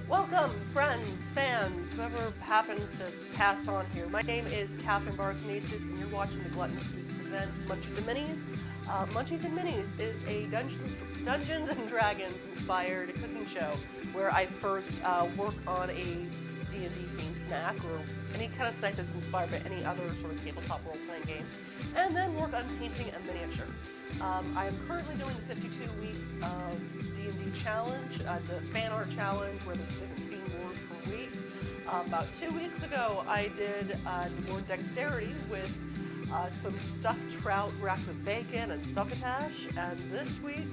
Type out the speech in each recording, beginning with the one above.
Welcome, friends, fans, whoever happens to pass on here. My name is Catherine Barsonesis, and you're watching the Gluttonous Geek presents Munchies and Minis. Munchies and Minis is a Dungeons and Dragons inspired cooking show where I first work on a D&D themed snack or any kind of snack that's inspired by any other sort of tabletop role-playing game, and then work on painting a miniature. I am currently doing 52 weeks of D&D challenge. It's a fan art challenge where there's different theme words per week. About 2 weeks ago, I did word dexterity with some stuffed trout wrapped with bacon and succotash, and this week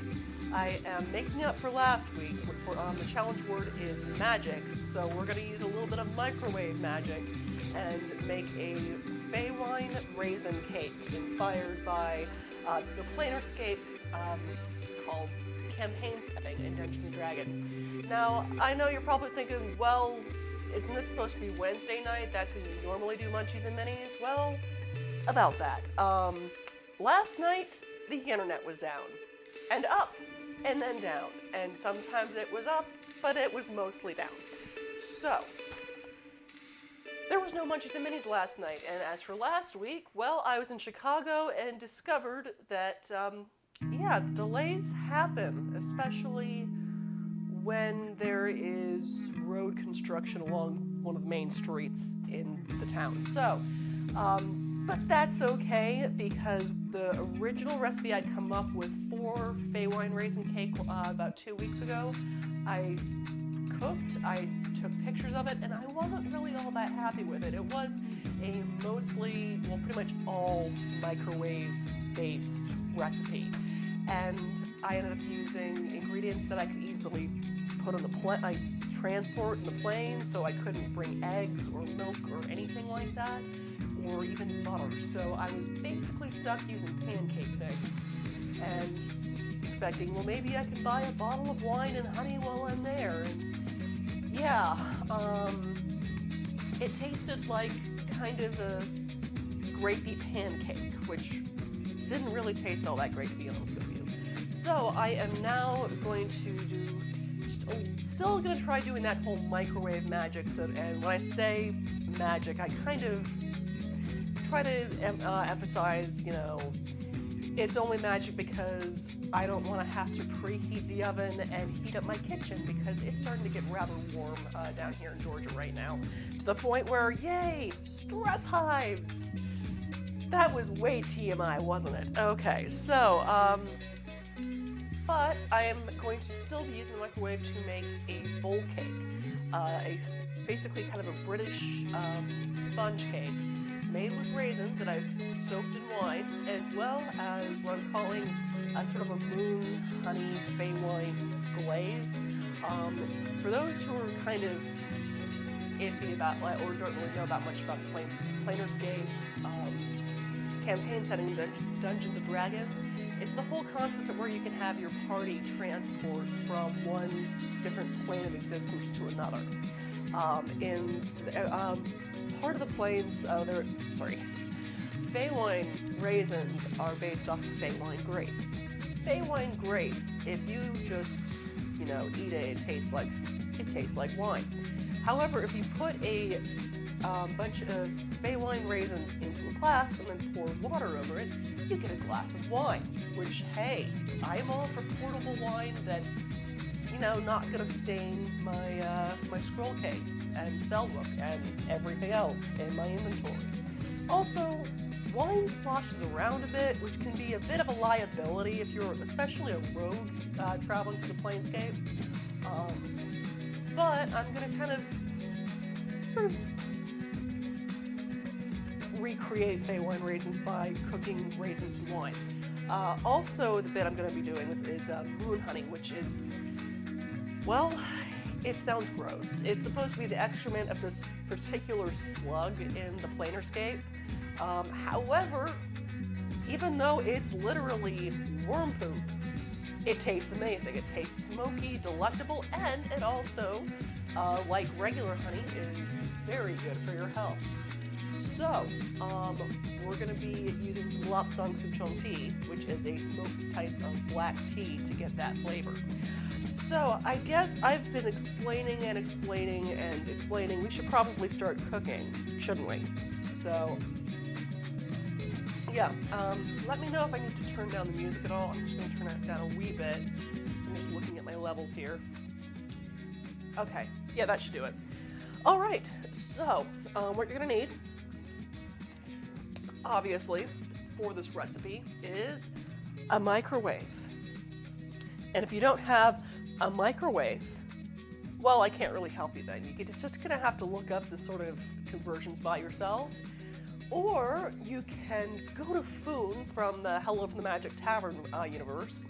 I am making up for last week. The challenge word is magic, so we're going to use a little bit of microwave magic and make a Feywine Raisin Cake inspired by the Planerscape called campaign setting in Dungeons & Dragons. Now, I know you're probably thinking, well, isn't this supposed to be Wednesday night? That's when you normally do Munchies and Minis? Well, about that. Last night, the internet was down. And up. And then down. And sometimes it was up, but it was mostly down. So, there was no Munchies and Minis last night. And as for last week, well, I was in Chicago and discovered that, delays happen, especially when there is road construction along one of the main streets in the town. So, but that's okay, because the original recipe I'd come up with for Feywine Raisin Cake about 2 weeks ago, I cooked, I took pictures of it, and I wasn't really all that happy with it. It was a mostly, well, pretty much all microwave-based recipe. And I ended up using ingredients that I could easily put on the transport in the plane, so I couldn't bring eggs or milk or anything like that, or even butter. So I was basically stuck using pancake mix and expecting, well, maybe I could buy a bottle of wine and honey while I'm there. And yeah, it tasted like kind of a grapey pancake, which didn't really taste all that great, to be honest with you. So I am now going to do, still going to try doing that whole microwave magic. So, and when I say magic, I kind of try to emphasize, it's only magic because I don't want to have to preheat the oven and heat up my kitchen, because it's starting to get rather warm down here in Georgia right now, to the point where, yay, stress hives! That was way TMI, wasn't it? Okay, so, but I am going to still be using the microwave to make a bowl cake, basically kind of a British sponge cake made with raisins that I've soaked in wine, as well as what I'm calling a sort of a moon honey Feywine glaze. For those who are kind of iffy about, or don't really know that much about the Planerscape campaign setting in Dungeons & Dragons, it's the whole concept of where you can have your party transport from one different plane of existence to another. Part of the planes, Feywine raisins are based off of Feywine grapes. Feywine grapes, if you just, eat it, it tastes like wine. However, if you put a bunch of Feywine raisins into a glass and then pour water over it, you get a glass of wine, which, hey, I'm all for portable wine that's, not gonna stain my scroll case and spellbook and everything else in my inventory. Also, wine sloshes around a bit, which can be a bit of a liability if you're especially a rogue traveling through the Planescape. But I'm gonna kind of sort of recreate Feywine raisins by cooking raisins in wine. Also, the bit I'm going to be doing is moon honey, which is, well, it sounds gross. It's supposed to be the excrement of this particular slug in the Planerscape. However, even though it's literally worm poop, it tastes amazing. It tastes smoky, delectable, and it also, like regular honey, is very good for your health. So, we're going to be using some lapsang souchong tea, which is a smoked type of black tea to get that flavor. So, I guess I've been explaining and explaining and explaining. We should probably start cooking, shouldn't we? So, yeah, let me know if I need to turn down the music at all. I'm just going to turn it down a wee bit. I'm just looking at my levels here. Okay, yeah, that should do it. All right, so what you're going to need, obviously, for this recipe is a microwave. And if you don't have a microwave, well, I can't really help you then. You're just going to have to look up the sort of conversions by yourself. Or you can go to Foon from the Hello from the Magic Tavern universe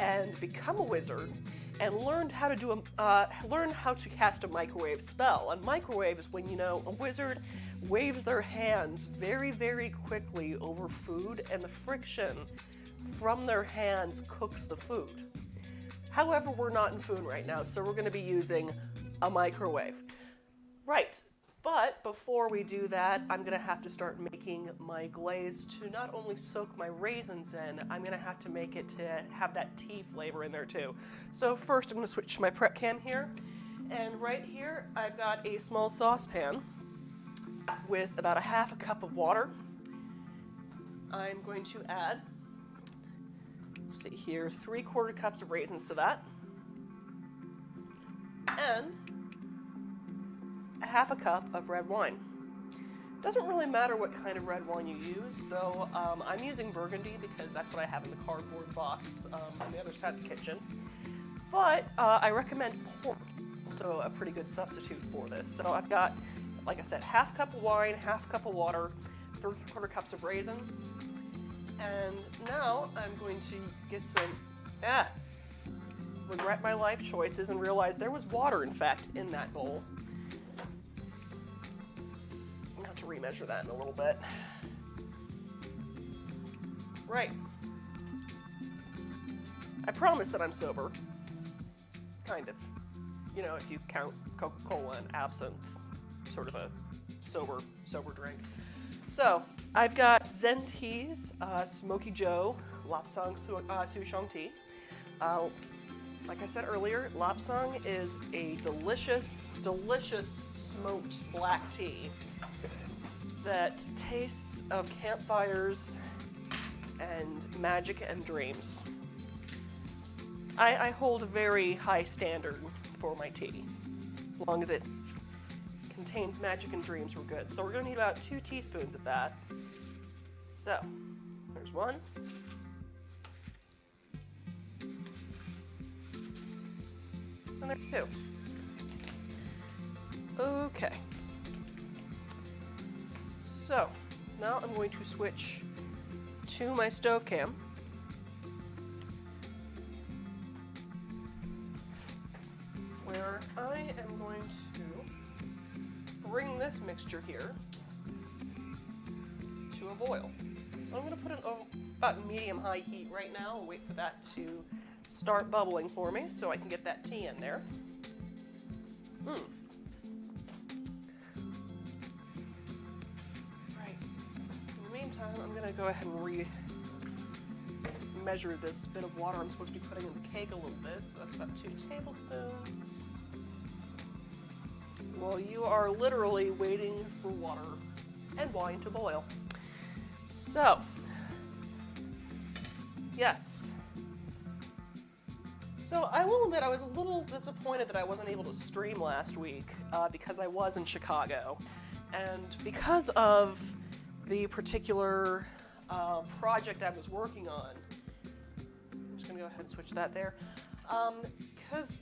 and become a wizard and learn how to cast a microwave spell. A microwave is when, a wizard waves their hands very, very quickly over food, and the friction from their hands cooks the food. However, we're not in Foon right now, so we're going to be using a microwave. Right. But before we do that, I'm going to have to start making my glaze to not only soak my raisins in, I'm going to have to make it to have that tea flavor in there too. So first I'm going to switch to my prep cam here. And right here I've got a small saucepan with about a half a cup of water. I'm going to add, let's see here, 3/4 cups of raisins to that. And a half a cup of red wine. Doesn't really matter what kind of red wine you use, though I'm using Burgundy because that's what I have in the cardboard box on the other side of the kitchen. But I recommend port, so a pretty good substitute for this. So I've got, like I said, half cup of wine, half cup of water, 3/4 cups of raisins, and now I'm going to get some, regret my life choices and realize there was water, in fact, in that bowl. To remeasure that in a little bit. Right. I promise that I'm sober. Kind of. If you count Coca-Cola and absinthe, sort of a sober drink. So, I've got Zen Tea's Smoky Joe Lapsang Souchong tea. Like I said earlier, lapsang is a delicious, delicious smoked black tea that tastes of campfires and magic and dreams. I hold a very high standard for my tea. As long as it contains magic and dreams, we're good. So we're going to need about 2 teaspoons of that. So, there's 1. And there's 2. Okay. So, now I'm going to switch to my stove cam. Where I am going to bring this mixture here to a boil. So I'm going to put it about medium-high heat right now and wait for that to start bubbling for me so I can get that tea in there. I'm going to go ahead and measure this bit of water I'm supposed to be putting in the cake a little bit. So that's about 2 tablespoons. Well, you are literally waiting for water and wine to boil. So, yes. So I will admit I was a little disappointed that I wasn't able to stream last week because I was in Chicago. And because of the particular project I was working on, I'm just going to go ahead and switch that there. Because,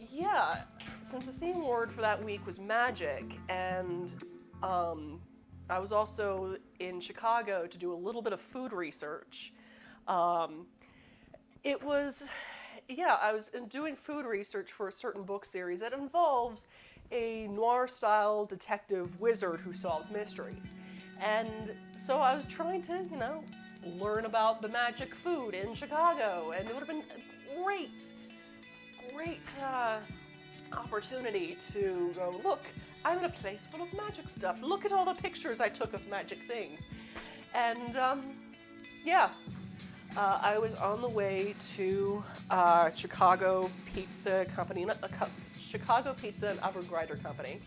since the theme word for that week was magic, and I was also in Chicago to do a little bit of food research, I was doing food research for a certain book series that involves a noir-style detective wizard who solves mysteries. And so I was trying to, learn about the magic food in Chicago, and it would have been a great opportunity to go, look, I'm in a place full of magic stuff. Look at all the pictures I took of magic things. And yeah, I was on the way to Chicago Pizza Company, Chicago Pizza and Oven Grinder Company.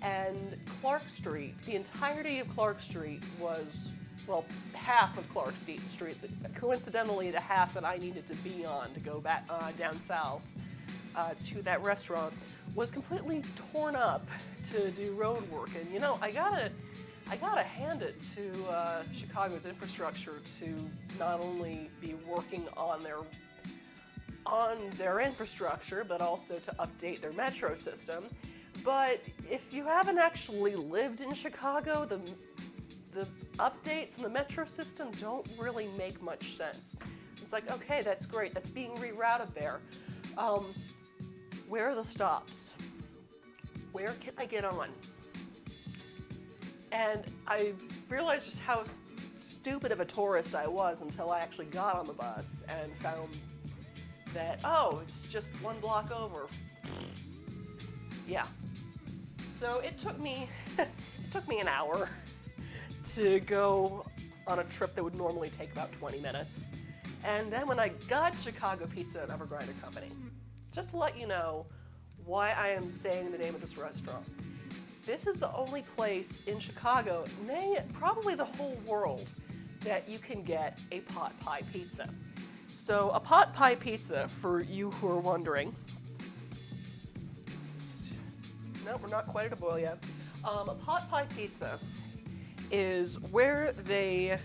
And Clark Street, the entirety of Clark Street was, well, half of Clark Street, coincidentally the half that I needed to be on to go back down south to that restaurant, was completely torn up to do road work. And you know, I gotta hand it to Chicago's infrastructure to not only be working on their infrastructure, but also to update their metro system. But if you haven't actually lived in Chicago, the updates in the metro system don't really make much sense. It's like, okay, that's great, that's being rerouted there. Where are the stops? Where can I get on? And I realized just how stupid of a tourist I was until I actually got on the bus and found that, oh, it's just one block over. Yeah. So it took me an hour to go on a trip that would normally take about 20 minutes. And then when I got to Chicago Pizza and Oven Grinder Company, just to let you know why I am saying the name of this restaurant, this is the only place in Chicago, probably the whole world, that you can get a pot pie pizza. So a pot pie pizza, for you who are wondering, no, we're not quite at a boil yet. A pot pie pizza is where they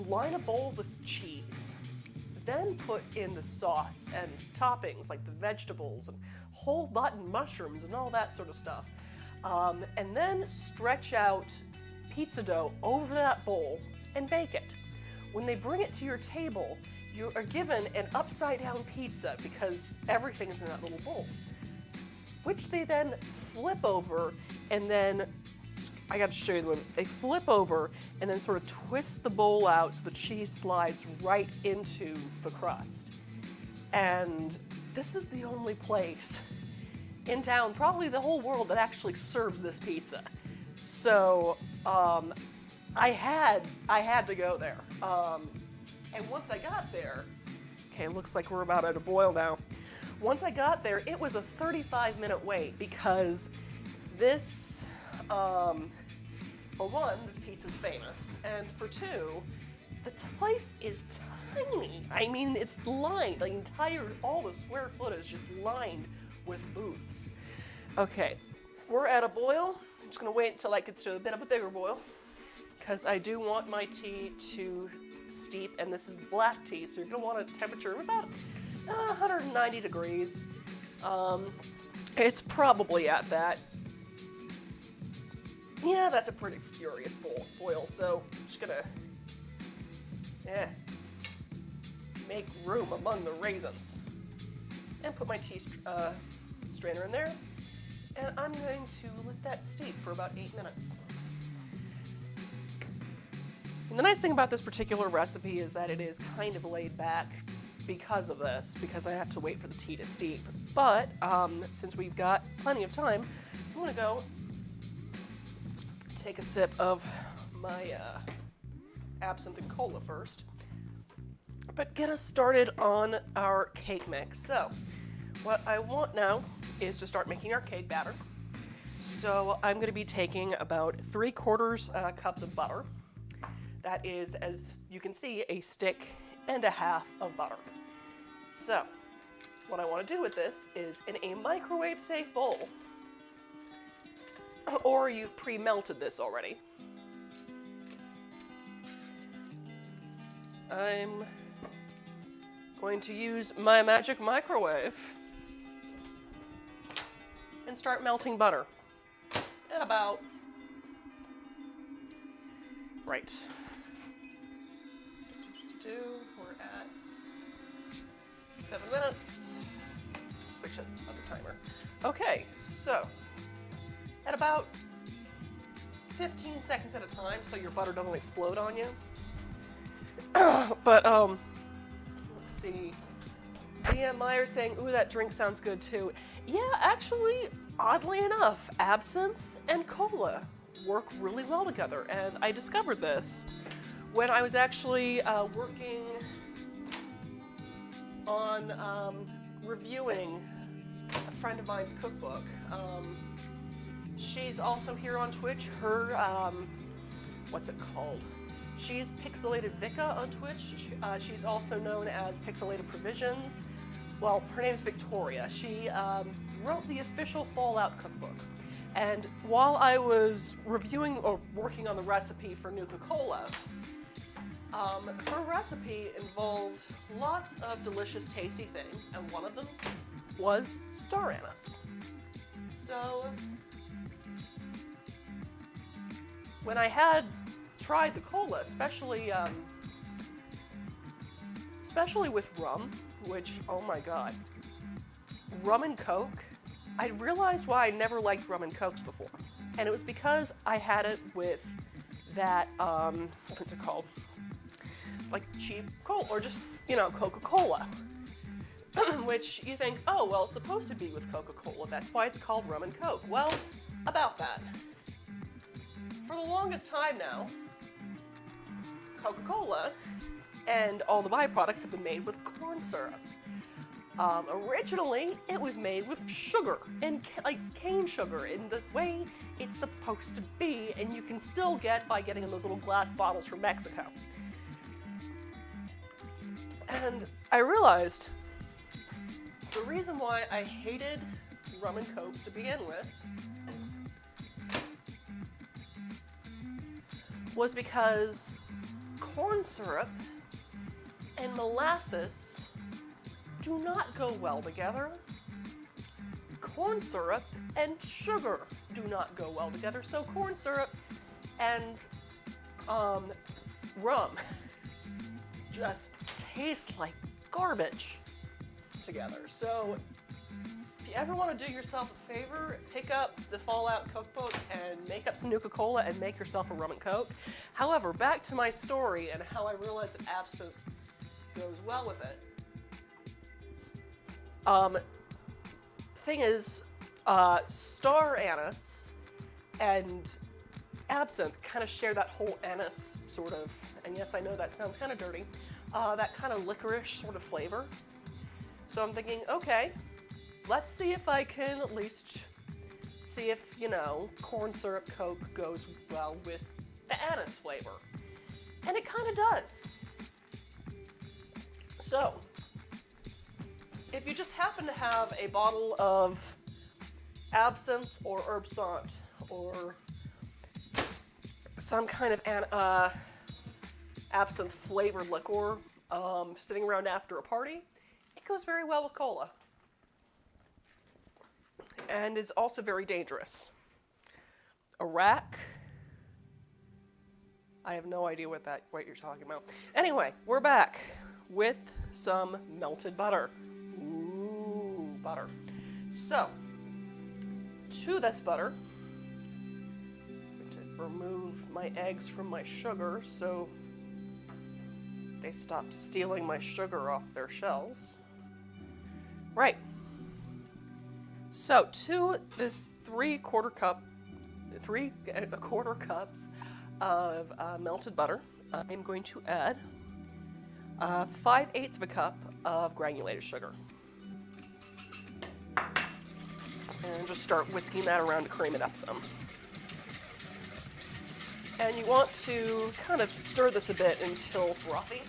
line a bowl with cheese, then put in the sauce and toppings like the vegetables and whole button mushrooms and all that sort of stuff, and then stretch out pizza dough over that bowl and bake it. When they bring it to your table, you are given an upside down pizza because everything is in that little bowl, which they then flip over, and then, I got to show you the one, they flip over and then sort of twist the bowl out so the cheese slides right into the crust. And this is the only place in town, probably the whole world, that actually serves this pizza. So I had to go there. And once I got there, okay, it looks like we're about at a boil now. Once I got there, it was a 35-minute wait because this, for one, this pizza's famous, and for two, the place is tiny. I mean, it's lined, all the square foot is just lined with booths. Okay, we're at a boil. I'm just gonna wait until I get to a bit of a bigger boil because I do want my tea to steep, and this is black tea, so you're gonna want a temperature of about 190 degrees. It's probably at that. Yeah, that's a pretty furious boil, so I'm just gonna make room among the raisins and put my tea strainer in there, and I'm going to let that steep for about 8 minutes. And the nice thing about this particular recipe is that it is kind of laid back because of this, because I have to wait for the tea to steep. But since we've got plenty of time, I'm gonna go take a sip of my absinthe and cola first. But get us started on our cake mix. So what I want now is to start making our cake batter. So I'm going to be taking about 3/4 cups of butter. That is, as you can see, a stick and a half of butter. So what I want to do with this is, in a microwave safe bowl, or you've pre-melted this already, I'm going to use my magic microwave and start melting butter at about, right, we're at 7 minutes. Switch it on the timer. Okay, so at about 15 seconds at a time, so your butter doesn't explode on you. But let's see. DM Meyer saying, ooh, that drink sounds good too. Yeah, actually, oddly enough, absinthe and cola work really well together, and I discovered this when I was actually working on reviewing a friend of mine's cookbook. She's also here on Twitch. Her, what's it called? She's Pixelated Vika on Twitch. She's also known as Pixelated Provisions. Well, her name is Victoria. She wrote the official Fallout cookbook. And while I was reviewing or working on the recipe for Nuka-Cola, her recipe involved lots of delicious, tasty things, and one of them was star anise. So, when I had tried the cola, especially with rum, which, oh my god, rum and Coke, I realized why I never liked rum and Cokes before. And it was because I had it with that, what's it called? Like cheap Coke, or just, Coca-Cola. Which you think, oh, well, it's supposed to be with Coca-Cola. That's why it's called rum and Coke. Well, about that. For the longest time now, Coca-Cola and all the byproducts have been made with corn syrup. Originally, it was made with sugar, and like cane sugar, in the way it's supposed to be, and you can still get by getting in those little glass bottles from Mexico. And I realized the reason why I hated rum and Cokes to begin with was because corn syrup and molasses do not go well together. Corn syrup and sugar do not go well together. So corn syrup and rum just taste like garbage together. So if you ever want to do yourself a favor, pick up the Fallout cookbook and make up some Nuka-Cola and make yourself a rum and Coke. However, back to my story and how I realized that absinthe goes well with it. Thing is, star anise and absinthe kind of share that whole anise sort of, and yes, I know that sounds kind of dirty, that kind of licorice sort of flavor. So I'm thinking, okay, let's see if I can at least see if, corn syrup Coke goes well with the anise flavor. And it kind of does. So, if you just happen to have a bottle of absinthe or absinthe or some kind of absinthe flavored liquor sitting around after a party, it goes very well with cola. And is also very dangerous. A rack, I have no idea what you're talking about. Anyway, we're back with some melted butter. Ooh, butter. So, to this butter, I'm going to remove my eggs from my sugar so they stop stealing my sugar off their shells. Right. So, to this 3/4 cups of melted butter, I'm going to add 5/8 of a cup of granulated sugar. And just start whisking that around to cream it up some. And you want to kind of stir this a bit until frothy.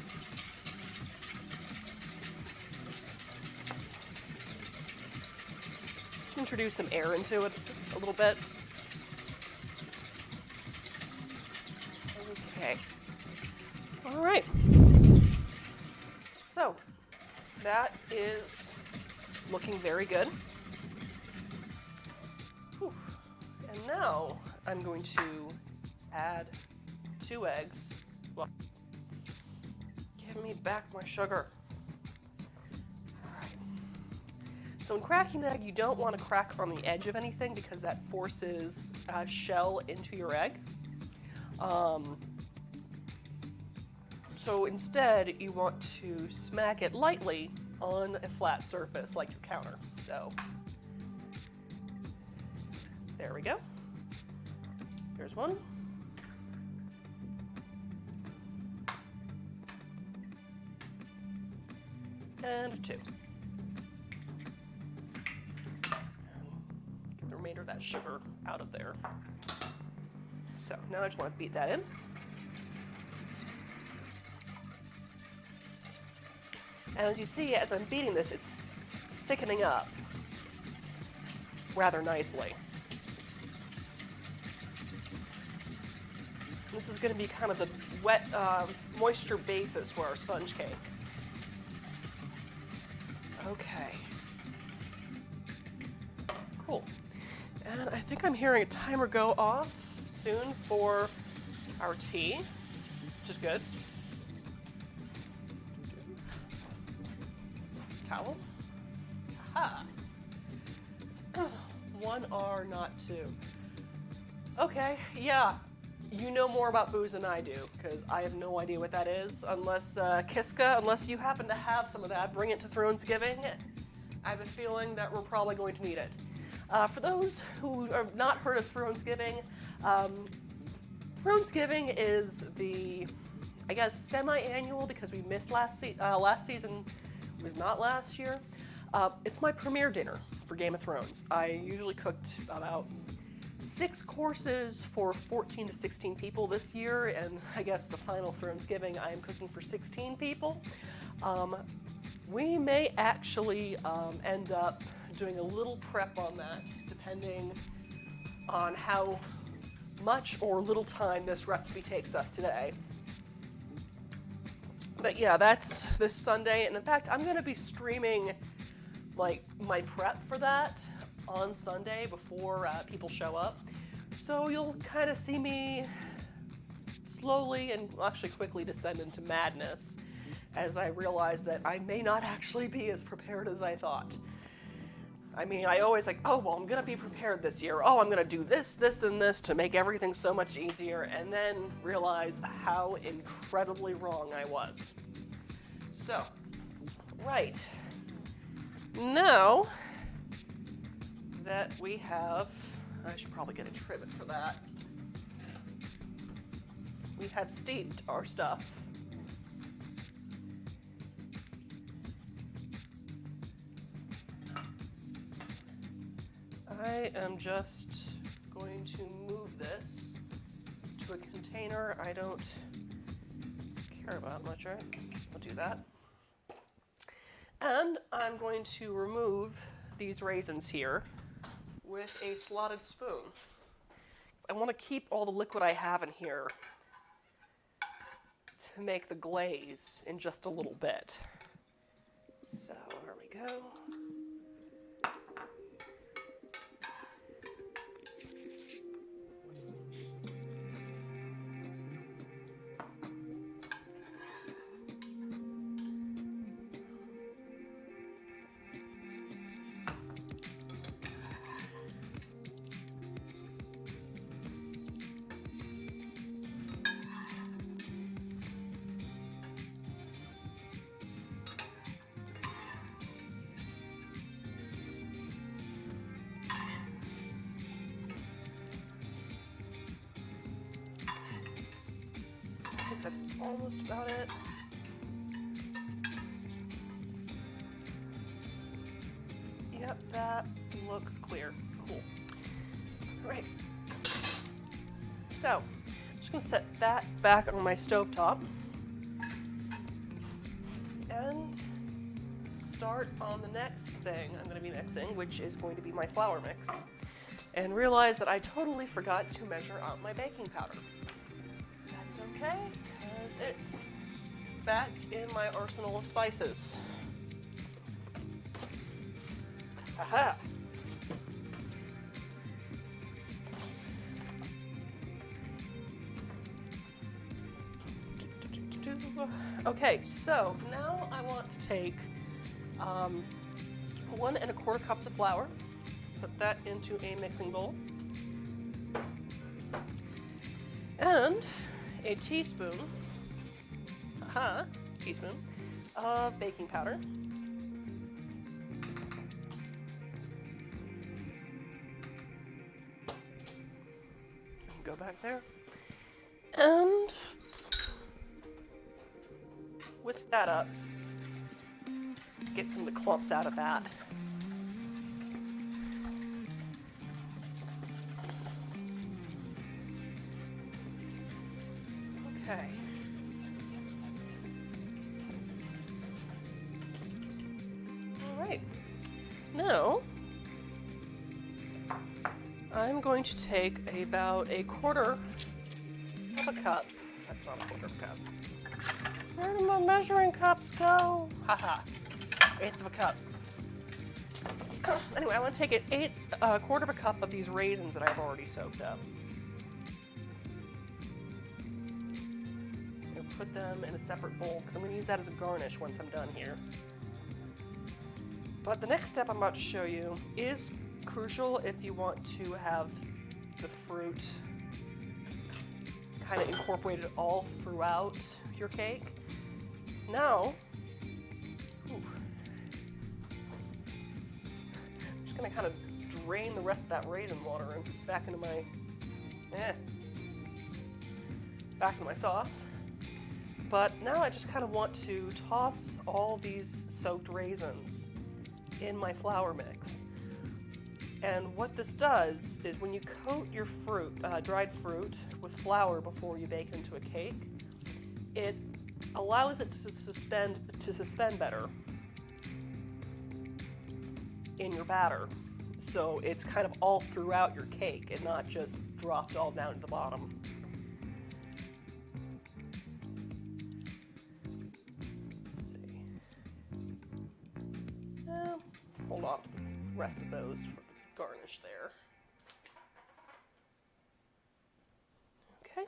Introduce some air into it a little bit. Okay. All right. So, that is looking very good. Whew. And now I'm going to add 2 eggs. Well, give me back my sugar. All right. So in cracking an egg, you don't want to crack on the edge of anything because that forces shell into your egg. So instead, you want to smack it lightly on a flat surface like your counter. So there we go. Here's one. And 2. Get the remainder of that sugar out of there. So now I just want to beat that in. And as you see, as I'm beating this, it's thickening up rather nicely. This is going to be kind of the wet, moisture basis for our sponge cake. Okay. Cool. And I think I'm hearing a timer go off soon for our tea, which is good. Towel. Aha. 1R, not 2. Okay, yeah. You know more about booze than I do, because I have no idea what that is. Unless, Kiska, unless you happen to have some of that, bring it to Thronesgiving. I have a feeling that we're probably going to need it. For those who have not heard of Thronesgiving, Thronesgiving is the, I guess, semi-annual, because we missed last season was not last year. It's my premiere dinner for Game of Thrones. I usually cooked about 6 courses for 14 to 16 people this year, and I guess the final Thronesgiving I am cooking for 16 people. We may actually end up doing a little prep on that, depending on how much or little time this recipe takes us today. But yeah, that's this Sunday, and in fact, I'm going to be streaming like my prep for that on Sunday before people show up. So you'll kind of see me slowly and actually quickly descend into madness as I realize that I may not actually be as prepared as I thought. I mean, I always like, oh, well, I'm going to be prepared this year. Oh, I'm going to do this, this, and this to make everything so much easier, and then realize how incredibly wrong I was. So, right. Now that we have, I should probably get a trivet for that. We have steeped our stuff. I am just going to move this to a container I don't care about much, right? I'll do that. And I'm going to remove these raisins here with a slotted spoon. I want to keep all the liquid I have in here to make the glaze in just a little bit. So there we go. That's almost about it. Yep, that looks clear. Cool. All right. So, I'm just going to set that back on my stovetop and start on the next thing I'm going to be mixing, which is going to be my flour mix, and realize that I totally forgot to measure out my baking powder. That's okay, because it's back in my arsenal of spices. Aha! Okay, so now I want to take 1 1/4 cups of flour, put that into a mixing bowl, and a teaspoon of baking powder. go back there. And whisk that up. Get some of the clumps out of that. Okay. All right. Now, I'm going to take about a quarter of a cup. That's not a quarter of a cup. Where do my measuring cups go? Haha. Eighth of a cup. Anyway, I want to take a quarter of a cup of these raisins that I've already soaked up. I'm going to put them in a separate bowl because I'm going to use that as a garnish once I'm done here. But the next step I'm about to show you is crucial if you want to have the fruit kind of incorporated all throughout your cake. Now, I'm just going to kind of drain the rest of that raisin water back into my sauce. But now I just kind of want to toss all these soaked raisins in my flour mix. And what this does is when you coat your fruit, dried fruit, with flour before you bake it into a cake, it allows it to suspend better in your batter. So it's kind of all throughout your cake and not just dropped all down to the bottom. Let's see. Hold on to the rest of those for the garnish there. Okay.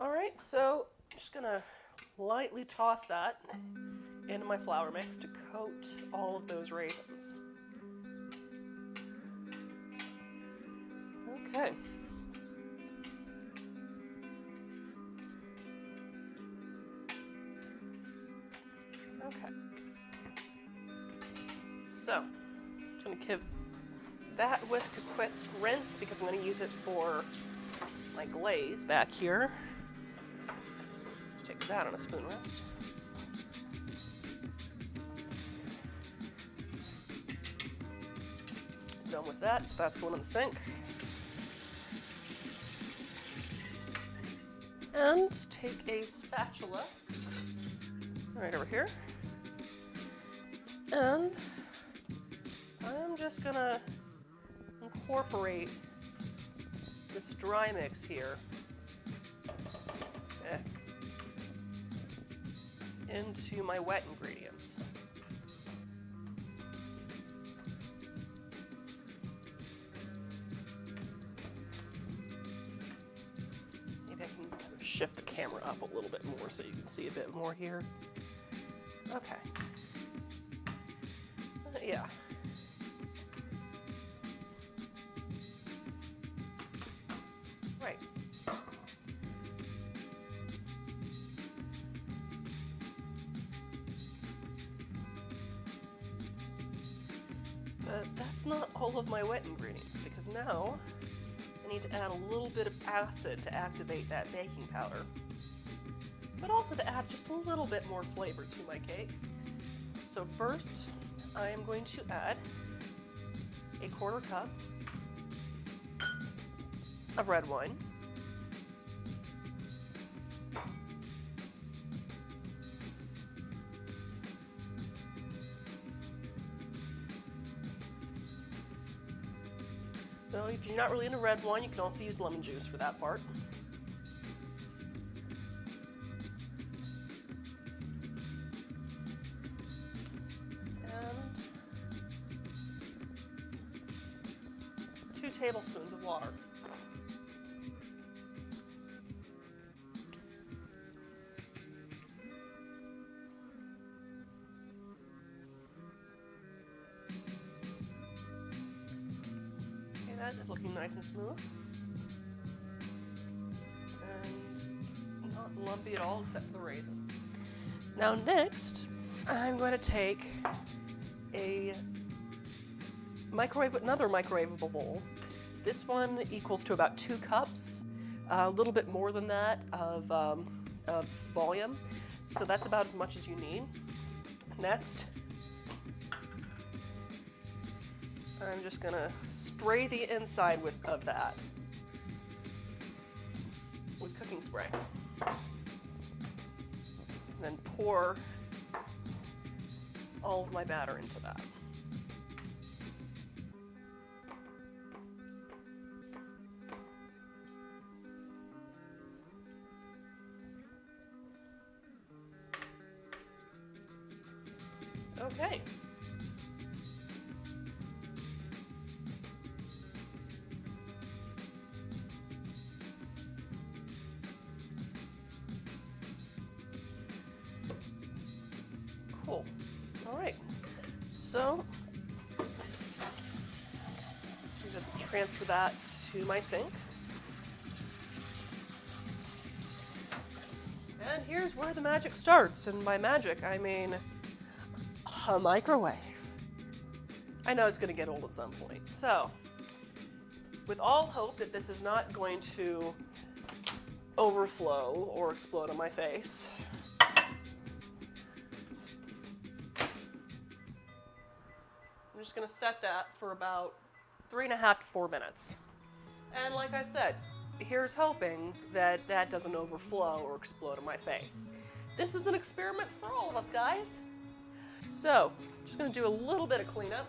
All right, so I'm just gonna lightly toss that into my flour mix to coat all of those raisins. Okay. Okay. So, I'm going to give that whisk a quick rinse because I'm going to use it for my glaze back here. Stick that on a spoon rest. Done with that, so that's going in the sink. And take a spatula right over here. And I'm just gonna incorporate this dry mix here into my wet ingredients. Maybe I can kind of shift the camera up a little bit more so you can see a bit more here. Okay. Yeah. Right. But that's not all of my wet ingredients, because now I need to add a little bit of acid to activate that baking powder, but also to add just a little bit more flavor to my cake. So first, I am going to add a quarter cup of red wine. So if you're not really into red wine, you can also use lemon juice for that part. And 2 tablespoons of water. That is looking nice and smooth and not lumpy at all except for the raisins. Now next, I'm going to take another microwavable bowl. This one equals to about 2 cups, a little bit more than that of volume. So that's about as much as you need. Next, I'm just gonna spray the inside of that with cooking spray. And then pour all of my batter into that. Okay. Cool. All right. So I'm going to transfer that to my sink. And here's where the magic starts. And by magic, I mean a microwave. I know it's going to get old at some point. So, with all hope that this is not going to overflow or explode on my face, I'm just going to set that for about 3.5 to 4 minutes. And like I said, here's hoping that that doesn't overflow or explode on my face. This is an experiment for all of us, guys. So, just going to do a little bit of cleanup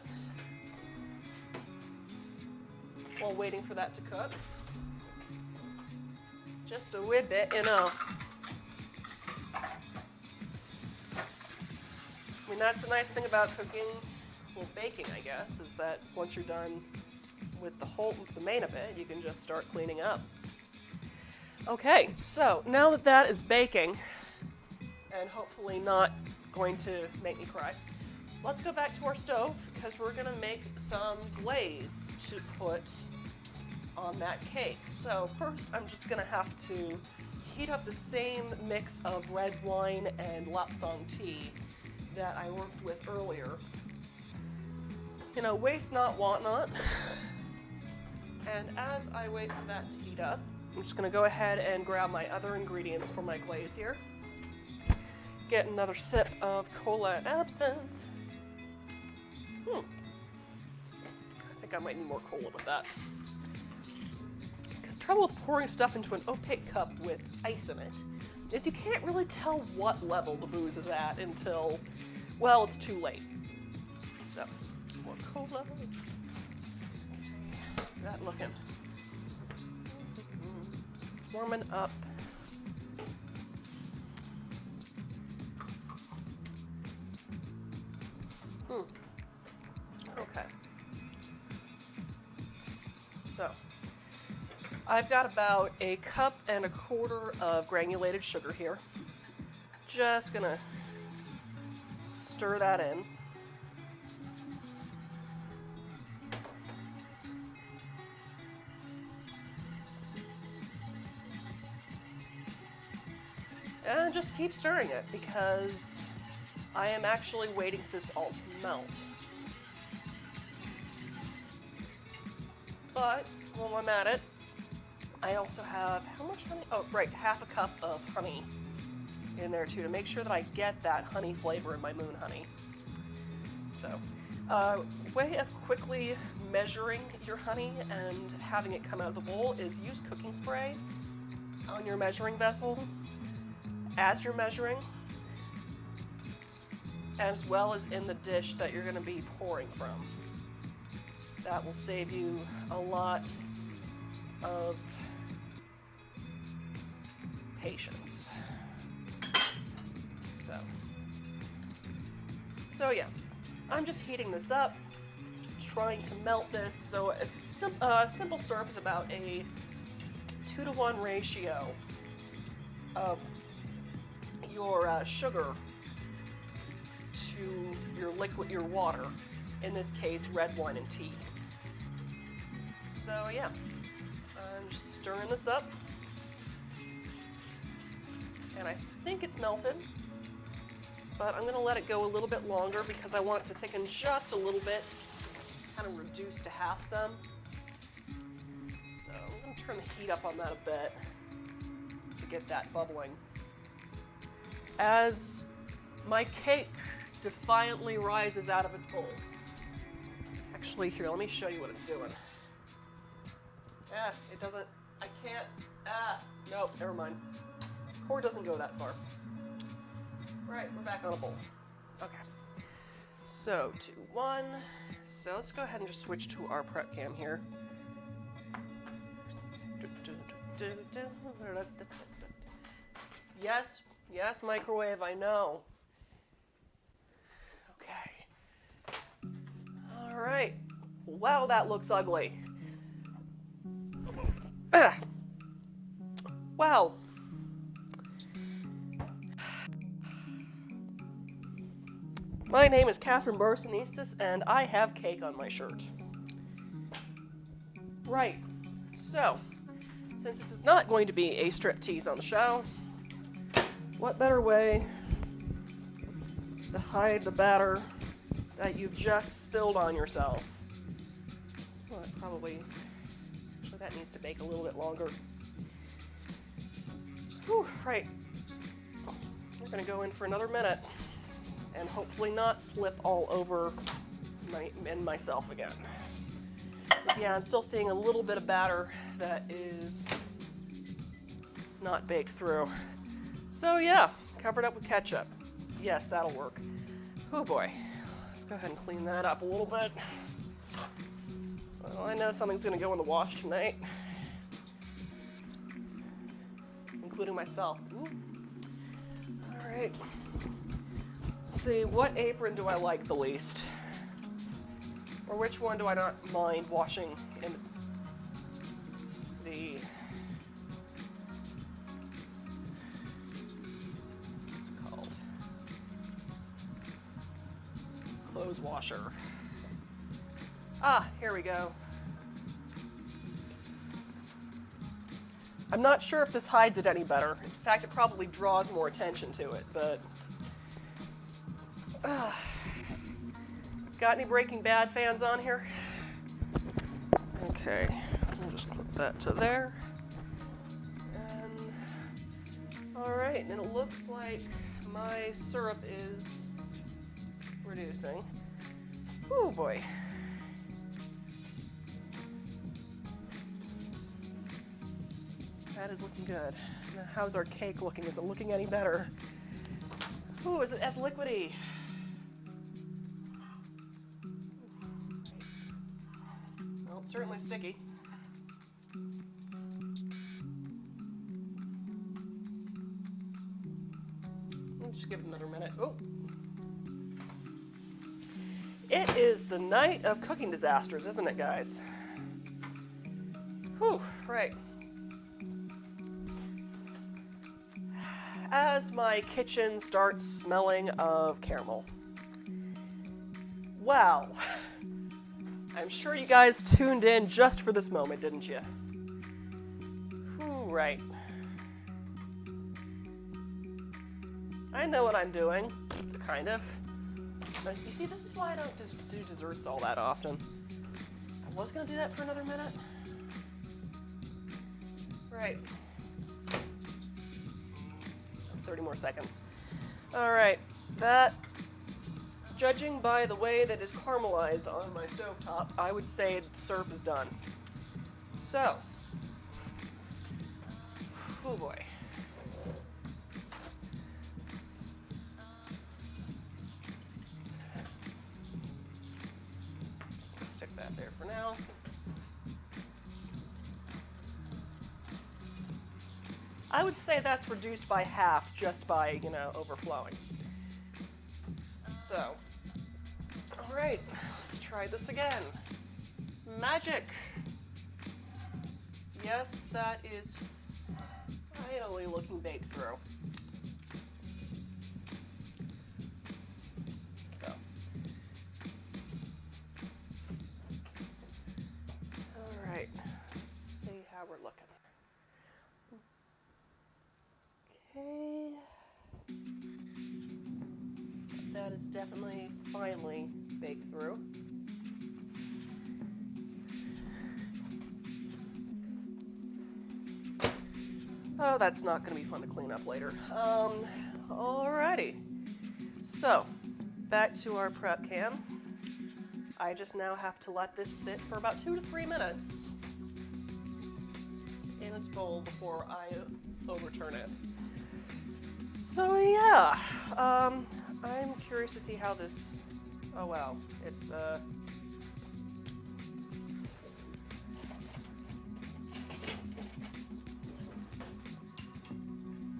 while waiting for that to cook. Just a wee bit, you know. I mean, that's the nice thing about cooking, well, baking, I guess, is that once you're done with the main of it, you can just start cleaning up. Okay, so now that that is baking, and hopefully not going to make me cry, let's go back to our stove because we're going to make some glaze to put on that cake. So first I'm just going to have to heat up the same mix of red wine and lapsang tea that I worked with earlier. You know, waste not, want not. And as I wait for that to heat up, I'm just going to go ahead and grab my other ingredients for my glaze here. Get another sip of cola and absinthe. I think I might need more cola with that. Because the trouble with pouring stuff into an opaque cup with ice in it is you can't really tell what level the booze is at until, well, it's too late. So, more cola. Okay, how's that looking? Warming up. Okay. So, I've got about 1.25 cups of granulated sugar here. Just gonna stir that in. And just keep stirring it because I am actually waiting for this all to melt. But while I'm at it, I also have, how much honey? Oh, right, 1/2 cup of honey in there too to make sure that I get that honey flavor in my moon honey. So, way of quickly measuring your honey and having it come out of the bowl is use cooking spray on your measuring vessel as you're measuring, as well as in the dish that you're going to be pouring from. That will save you a lot of patience. So yeah, I'm just heating this up, trying to melt this. So simple syrup is about a 2-to-1 ratio of your sugar to your liquid, your water. In this case, red wine and tea. So yeah, I'm just stirring this up. And I think it's melted, but I'm going to let it go a little bit longer because I want it to thicken just a little bit, kind of reduce to half some. So I'm going to turn the heat up on that a bit. to get that bubbling. As my cake defiantly rises out of its hole. Actually, here, let me show you what it's doing. It doesn't, I can't, no, never mind. Cord doesn't go that far. Right, we're back on a bowl. Okay. So, 2, 1. So let's go ahead and just switch to our prep cam here. Yes, yes, microwave, I know. Okay. All right. Wow, that looks ugly. Wow. My name is Catherine Barsonistis, and I have cake on my shirt. Right. So, since this is not going to be a striptease on the show, what better way to hide the batter that you've just spilled on yourself? Well, actually, that needs to bake a little bit longer. Whew, right. We're going to go in for another minute and hopefully not slip all over myself again. Because, yeah, I'm still seeing a little bit of batter that is not baked through. So, yeah, covered up with ketchup. Yes, that'll work. Oh boy. Let's go ahead and clean that up a little bit. Well, I know something's going to go in the wash tonight, including myself. Ooh. All right. Let's see, what apron do I like the least? Or which one do I not mind washing in the... what's it called? Clothes washer. Ah, here we go. I'm not sure if this hides it any better. In fact, it probably draws more attention to it, but... got any Breaking Bad fans on here? Okay, we'll just clip that to there. And, all right, and it looks like my syrup is reducing. Oh boy. That is looking good. Now, how's our cake looking? Is it looking any better? Ooh, is it as liquidy? Well, it's certainly sticky. I'll just give it another minute. Oh. It is the night of cooking disasters, isn't it, guys? Whew, right. As my kitchen starts smelling of caramel. Wow. I'm sure you guys tuned in just for this moment, didn't you? Whew, right. I know what I'm doing, kind of. You see, this is why I don't do desserts all that often. I was going to do that for another minute. Right. 30 more seconds. All right, that, judging by the way that is caramelized on my stovetop, I would say the syrup is done. So, oh boy. Stick that there for now. I would say that's reduced by half just by, overflowing. So, all right, let's try this again. Magic. Yes, that is finally looking baked through. So, all right, let's see how we're looking. Okay, that is definitely finally baked through. Oh, that's not going to be fun to clean up later. Alrighty. So, back to our prep can. I just now have to let this sit for about 2 to 3 minutes in its bowl before I overturn it. So yeah, I'm curious to see how this, oh wow, it's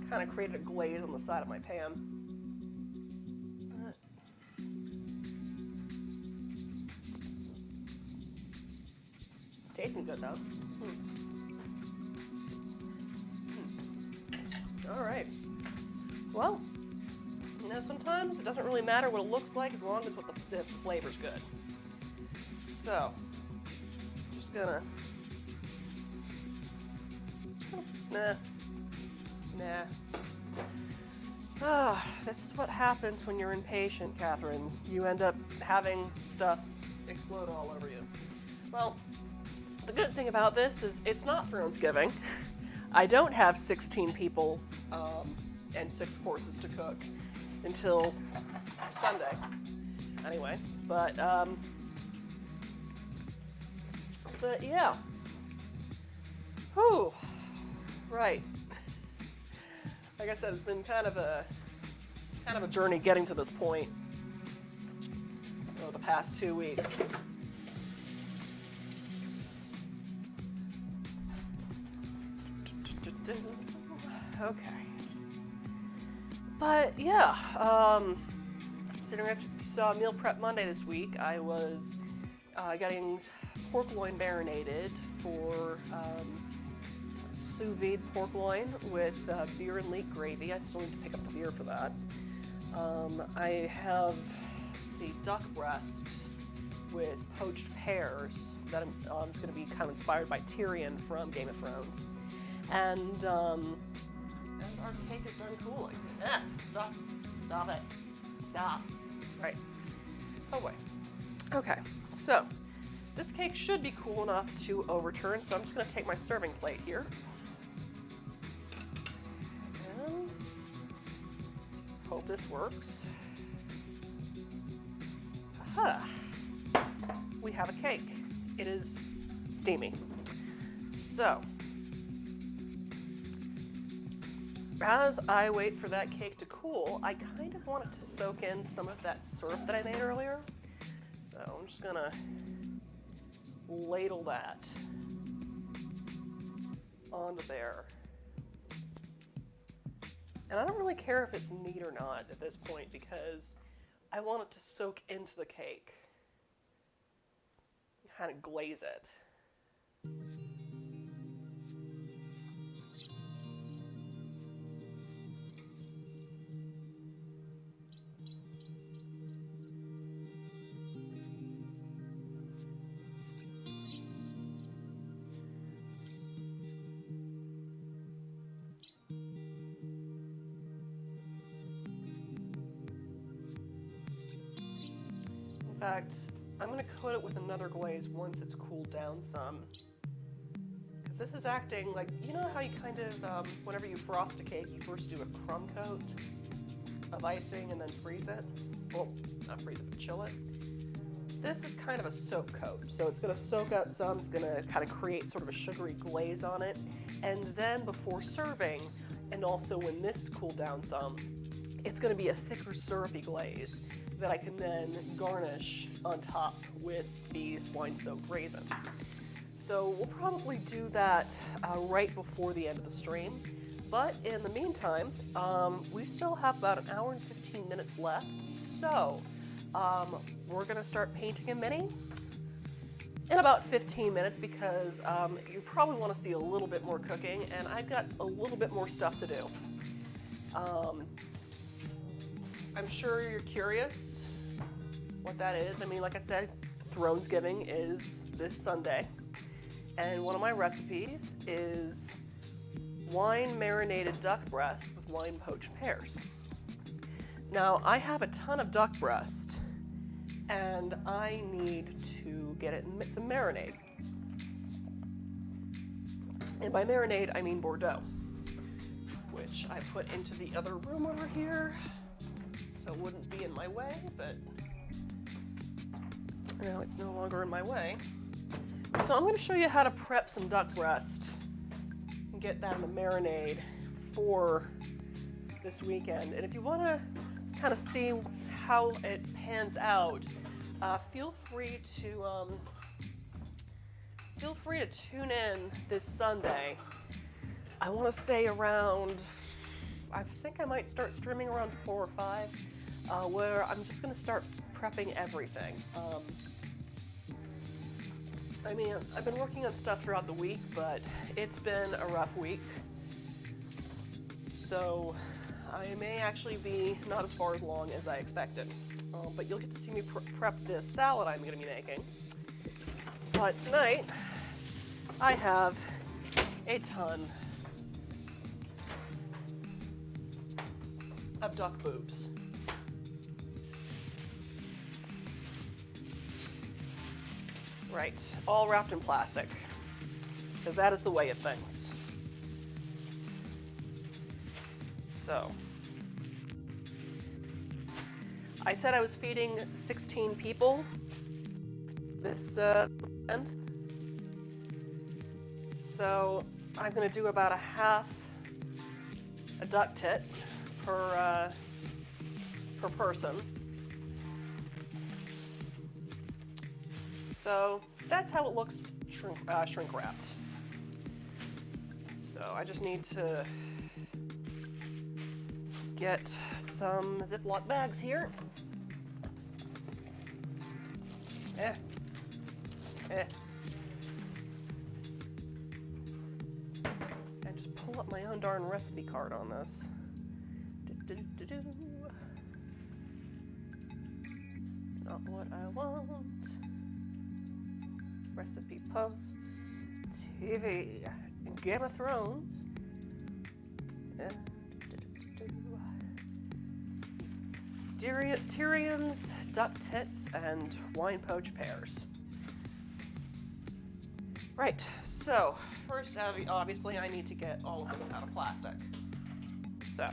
kind of created a glaze on the side of my pan. It's tasting good though. All right. Well, you know, sometimes it doesn't really matter what it looks like as long as what the flavor's good. So, just gonna nah. This is what happens when you're impatient, Catherine. You end up having stuff explode all over you. Well, the good thing about this is it's not Thanksgiving. I don't have 16 people and 6 courses to cook until Sunday. Anyway, but yeah. Whew. Right. Like I said, it's been kind of a journey getting to this point over the past 2 weeks. Okay. But yeah, considering if you saw Meal Prep Monday this week, I was getting pork loin marinated for sous vide pork loin with beer and leek gravy. I still need to pick up the beer for that. I have, duck breast with poached pears that is going to be kind of inspired by Tyrion from Game of Thrones. And our cake is done cooling. Stop it. Stop. Right. Oh, wait. Okay, so this cake should be cool enough to overturn, so I'm just going to take my serving plate here. And hope this works. Aha! We have a cake. It is steamy. So, as I wait for that cake to cool, I kind of want it to soak in some of that syrup that I made earlier. So I'm just gonna ladle that onto there. And I don't really care if it's neat or not at this point because I want it to soak into the cake. Kind of glaze it. In fact, I'm going to coat it with another glaze once it's cooled down some. Because this is acting like, you know how you kind of, whenever you frost a cake, you first do a crumb coat of icing and then freeze it? Well, not freeze it, but chill it. This is kind of a soak coat. So it's going to soak up some, it's going to kind of create sort of a sugary glaze on it. And then before serving, and also when this is cooled down some, it's going to be a thicker syrupy glaze that I can then garnish on top with these wine-soaked raisins. So we'll probably do that right before the end of the stream. But in the meantime, we still have about an hour and 15 minutes left. So we're gonna start painting a mini in about 15 minutes because you probably wanna see a little bit more cooking and I've got a little bit more stuff to do. I'm sure you're curious what that is. I mean, like I said, Thronesgiving is this Sunday. And one of my recipes is wine marinated duck breast with wine poached pears. Now, I have a ton of duck breast and I need to get it in some marinade. And by marinade, I mean Bordeaux. which I put into the other room over here, so it wouldn't be in my way, but now it's no longer in my way. So I'm going to show you how to prep some duck breast and get that in the marinade for this weekend. And if you want to kind of see how it pans out, feel free to tune in this Sunday. I want to say around, I think I might start streaming around 4 or 5, where I'm just going to start prepping everything. I mean, I've been working on stuff throughout the week, but it's been a rough week. So I may actually be not as far as long as I expected. But you'll get to see me prep this salad I'm going to be making. But tonight, I have a ton of duck boobs. Right, all wrapped in plastic, because that is the way of things. So, I said I was feeding 16 people this end. So, I'm going to do about a half a duck tit per person. So that's how it looks shrink wrapped. So I just need to get some Ziploc bags here. And just pull up my own darn recipe card on this. It's not what I want. Recipe posts, TV, Game of Thrones, Tyrion's duck tits, and wine poached pears. Right, so first, obviously, I need to get all of this out of plastic. So,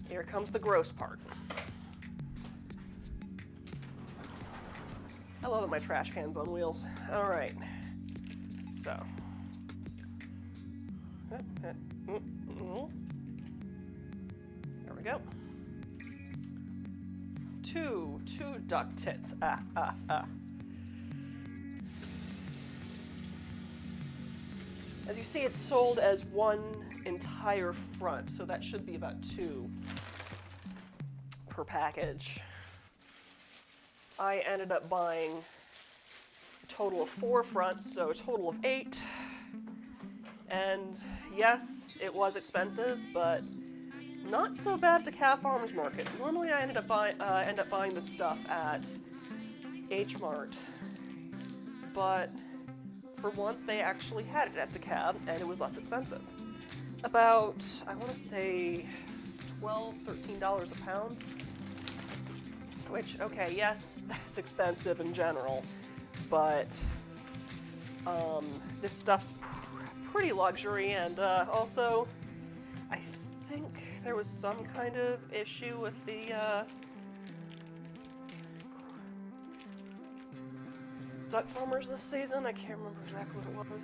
here comes the gross part. I love that my trash can's on wheels. All right, so. There we go. Two duck tits. As you see, it's sold as one entire front, so that should be about 2 per package. I ended up buying a total of 4 fronts, so a total of 8. And yes, it was expensive, but not so bad at the Cat Farmers Market. Normally I end up buying this stuff at H Mart, but for once they actually had it at DeKalb, and it was less expensive. About, I want to say, $12, $13 a pound. Which, okay, yes, that's expensive in general, but this stuff's pretty luxury, and also, I think there was some kind of issue with the duck farmers this season. I can't remember exactly what it was.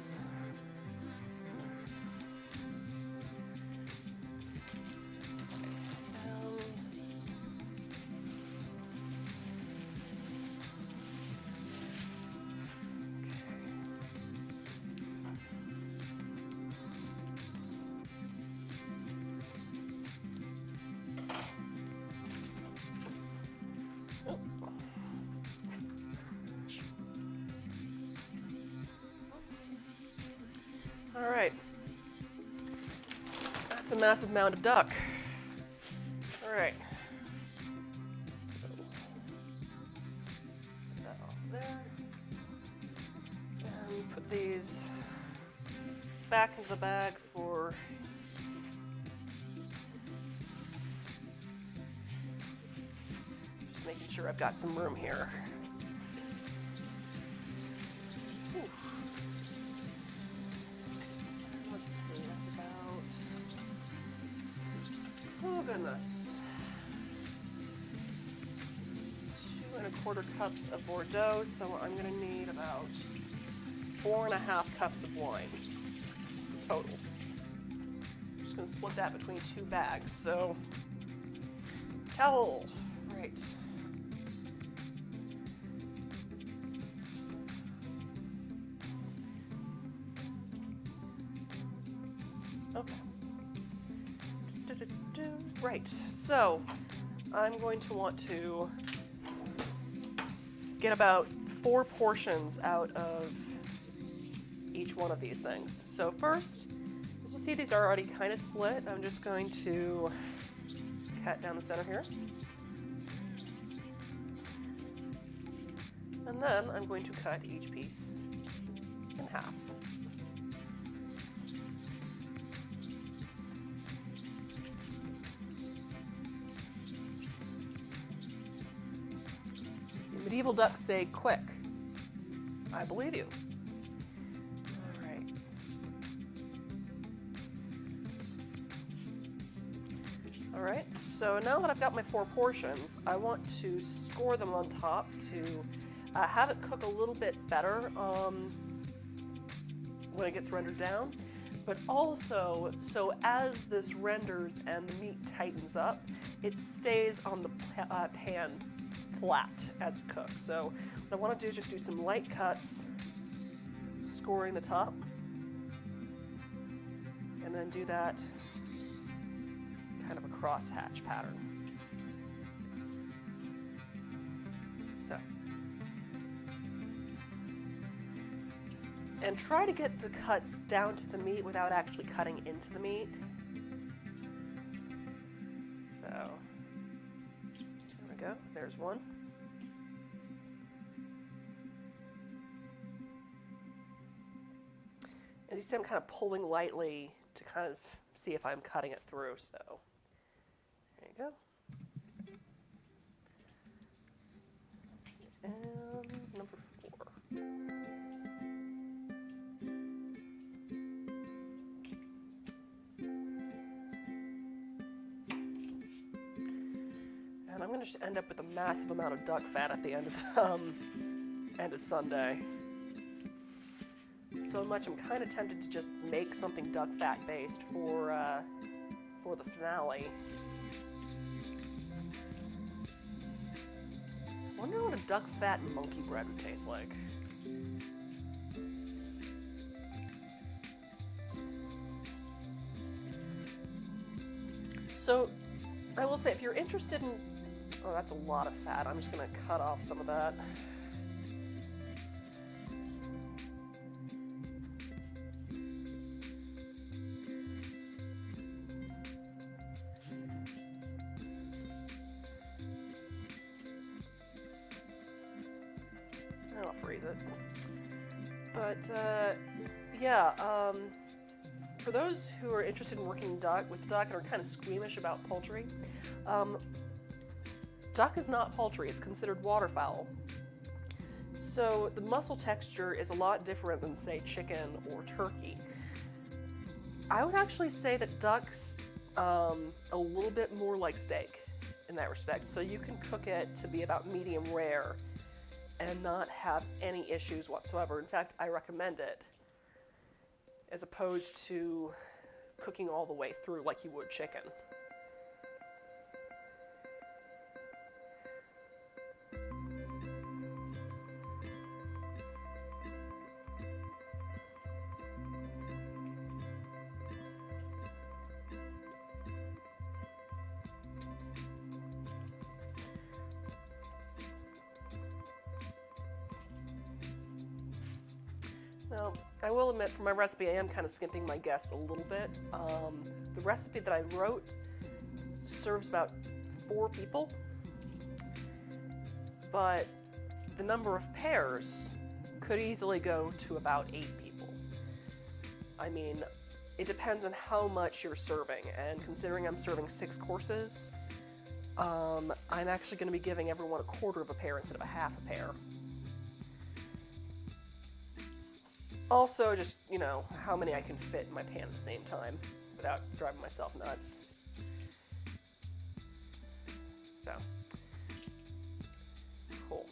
All right, that's a massive mound of duck. All right, so put that off there, and put these back into the bag for just making sure I've got some room here. 3/4 cups of Bordeaux, so I'm going to need about 4.5 cups of wine total. I'm just going to split that between 2 bags. So, towel, right. Okay. Right, so I'm going to want to get about 4 portions out of each one of these things. So first, as you see, these are already kind of split. I'm just going to cut down the center here. And then I'm going to cut each piece in half. Medieval ducks say quick. I believe you. All right. All right, so now that I've got my 4 portions, I want to score them on top to have it cook a little bit better when it gets rendered down. But also, so as this renders and the meat tightens up, it stays on the pan flat as it cooks. So what I want to do is just do some light cuts, scoring the top, and then do that kind of a crosshatch pattern. So, and try to get the cuts down to the meat without actually cutting into the meat. So, there we go, there's one. And you see I'm kind of pulling lightly to kind of see if I'm cutting it through, so there you go. And number 4. And I'm going to just end up with a massive amount of duck fat at the end of Sunday. So much I'm kind of tempted to just make something duck fat based for the finale. I wonder what a duck fat monkey bread would taste like. So I will say, if you're interested in, oh, that's a lot of fat. I'm just going to cut off some of that. I'll freeze it. But yeah, for those who are interested in working with duck and are kind of squeamish about poultry, duck is not poultry, it's considered waterfowl. So the muscle texture is a lot different than, say, chicken or turkey. I would actually say that duck's a little bit more like steak in that respect. So you can cook it to be about medium rare and not have any issues whatsoever. In fact, I recommend it as opposed to cooking all the way through like you would chicken. Now, I will admit, for my recipe, I am kind of skimping my guests a little bit. The recipe that I wrote serves about 4 people, but the number of pairs could easily go to about 8 people. I mean, it depends on how much you're serving, and considering I'm serving 6 courses, I'm actually going to be giving everyone a 1/4 of a pair instead of a 1/2 a pair. Also, just, you know, how many I can fit in my pan at the same time without driving myself nuts. So, cool.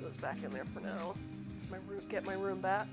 those back in there for now. Let's get my room back.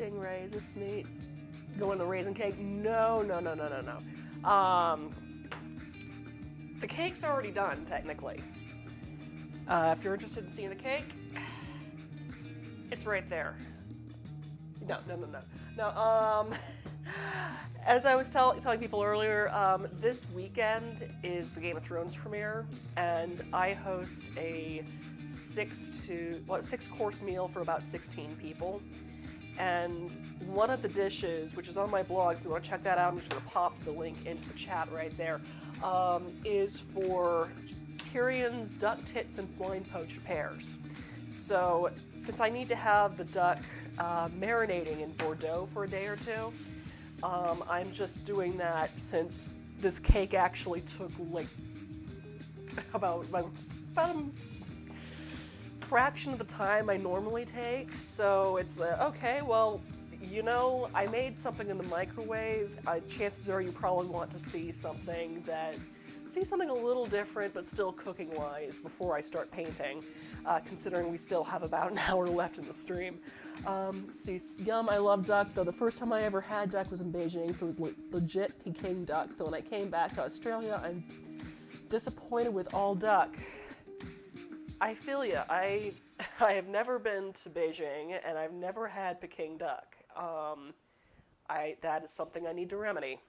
Stingray, is this meat? Go in the raisin cake? No. The cake's already done, technically. If you're interested in seeing the cake, it's right there. No. As I was telling people earlier, this weekend is the Game of Thrones premiere, and I host a 6-course meal for about 16 people. And one of the dishes, which is on my blog, if you want to check that out, I'm just going to pop the link into the chat right there, is for Tyrion's duck tits and blind poached pears. So, since I need to have the duck marinating in Bordeaux for a day or two, I'm just doing that since this cake actually took like about a fraction of the time I normally take. So it's okay, well, you know, I made something in the microwave. Chances are you probably want to see something a little different, but still cooking-wise before I start painting, considering we still have about an hour left in the stream. Yum, I love duck, though the first time I ever had duck was in Beijing, so it was legit Peking duck. So when I came back to Australia, I'm disappointed with all duck. I feel ya. I have never been to Beijing, and I've never had Peking duck. That is something I need to remedy.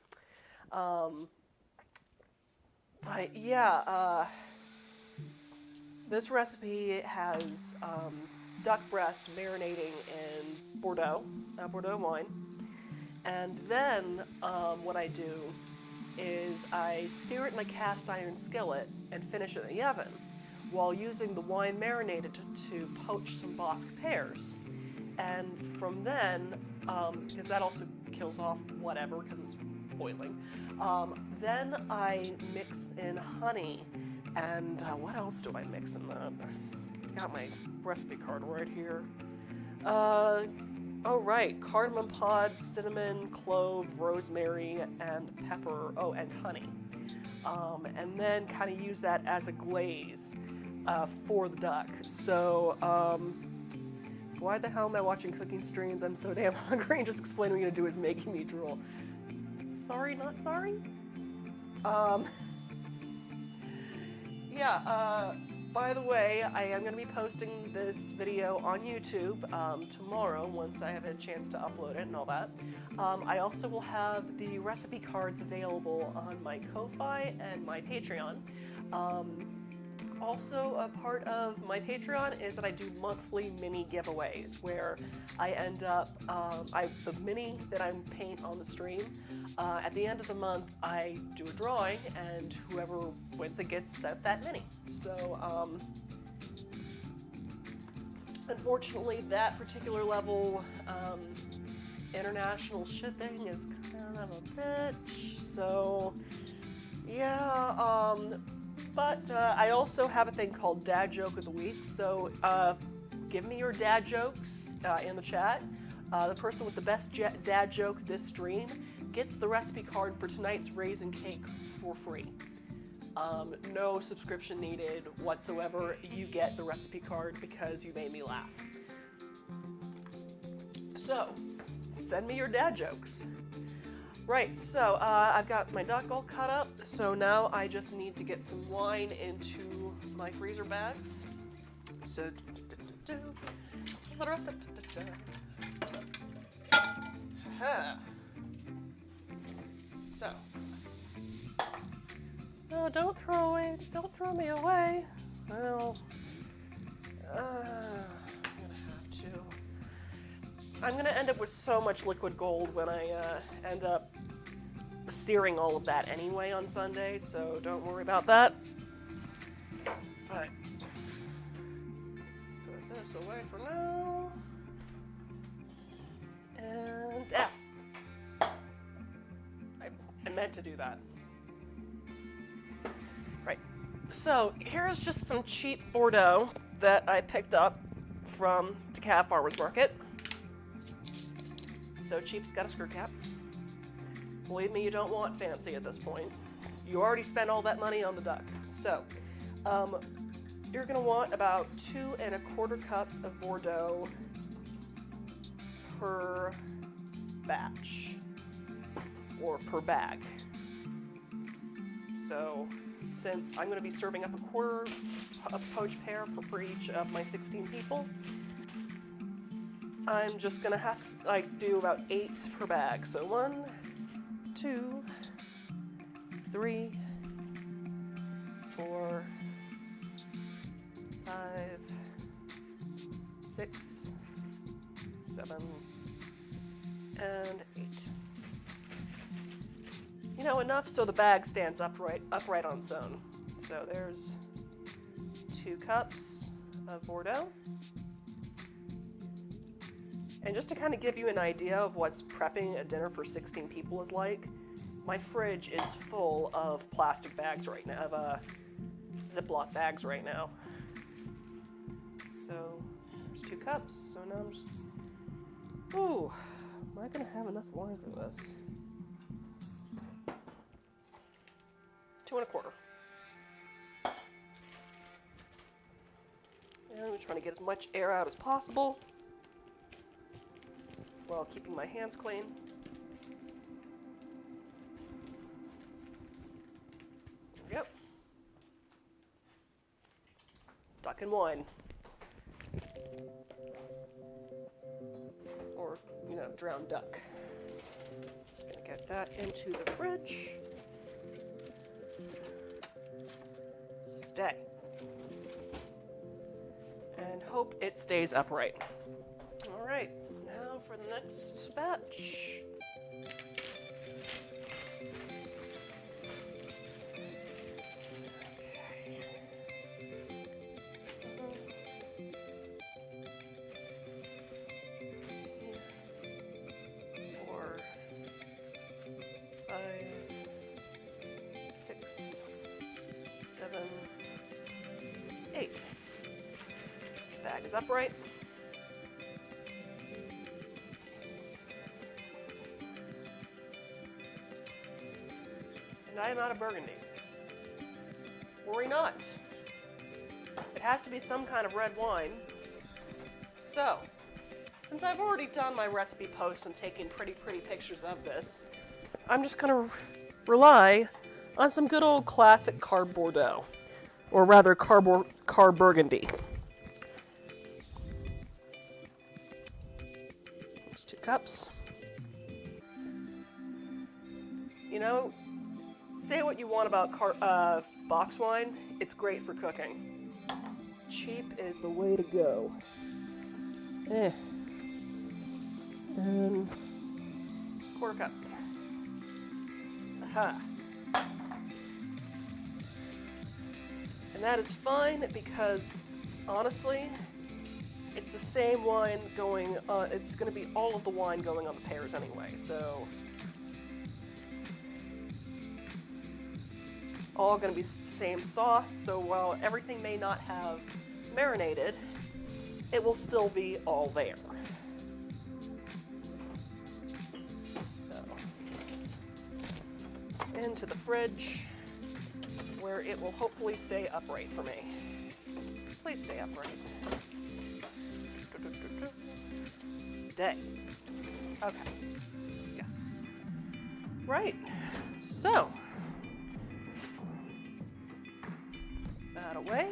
But yeah, this recipe has duck breast marinating in Bordeaux wine. And then what I do is I sear it in a cast iron skillet and finish it in the oven while using the wine marinated to poach some Basque pears. And from then, because that also kills off whatever because it's boiling, then I mix in honey and what else do I mix in that? I've got my recipe card right here. Oh right, cardamom pods, cinnamon, clove, rosemary, and pepper, and honey. And then kind of use that as a glaze for the duck. So, why the hell am I watching cooking streams? I'm so damn hungry, and just explaining what I'm gonna do is making me drool. Sorry, not sorry? By the way, I am going to be posting this video on YouTube tomorrow once I have a chance to upload it and all that. I also will have the recipe cards available on my Ko-Fi and my Patreon. Also, a part of my Patreon is that I do monthly mini giveaways where I end up, the mini that I paint on the stream, at the end of the month I do a drawing and whoever wins it gets sent that mini. So, unfortunately that particular level, international shipping is kind of a bitch, so yeah, but I also have a thing called Dad Joke of the Week, so give me your dad jokes in the chat. The person with the best dad joke this stream gets the recipe card for tonight's raisin cake for free. No subscription needed whatsoever. You get the recipe card because you made me laugh. So, send me your dad jokes. Right, so I've got my duck all cut up, so now I just need to get some wine into my freezer bags. So, so, no, don't throw me away. Well, I'm gonna end up with so much liquid gold when I end up searing all of that anyway on Sunday, so don't worry about that. But put this away for now. And I meant to do that. Right. So here's just some cheap Bordeaux that I picked up from DeKalb Farmers Market. So cheap, it's got a screw cap. Believe me, you don't want fancy at this point. You already spent all that money on the duck. So, you're gonna want about 2 1/4 cups of Bordeaux per batch, or per bag. So, since I'm gonna be serving up 1/4 of poached pear for each of my 16 people, I'm just gonna have to do about 8 per bag. So 1, 2, 3, 4, 5, 6, 7, and 8. You know, enough so the bag stands upright on its own. So there's 2 cups of Bordeaux. And just to kind of give you an idea of what's prepping a dinner for 16 people is like, my fridge is full of plastic bags right now, of Ziploc bags right now. So there's 2 cups, so now I'm just, ooh, am I gonna have enough wine for this? 2 1/4. And I'm trying to get as much air out as possible, while keeping my hands clean. Yep. Duck and wine. Or, you know, drowned duck. Just gonna get that into the fridge. Stay. And hope it stays upright. All right. Now for the next batch. Okay. 4, 5, 6, 7, 8. Bag is upright. And I am out of Burgundy. Worry not. It has to be some kind of red wine. So, since I've already done my recipe post and taken pretty pictures of this, I'm just gonna rely on some good old classic Cab Bordeaux, or rather Cab Burgundy. There's 2 cups. You know, say what you want about box wine, it's great for cooking. Cheap is the way to go. And 1/4 cup. Aha. And that is fine because, honestly, it's the same wine going, it's going to be all of the wine going on the pears anyway, so it's all going to be the same sauce, so while everything may not have marinated, it will still be all there. So, into the fridge, where it will hopefully stay upright for me. Please stay upright. Stay. Okay. Yes. Right, so that away.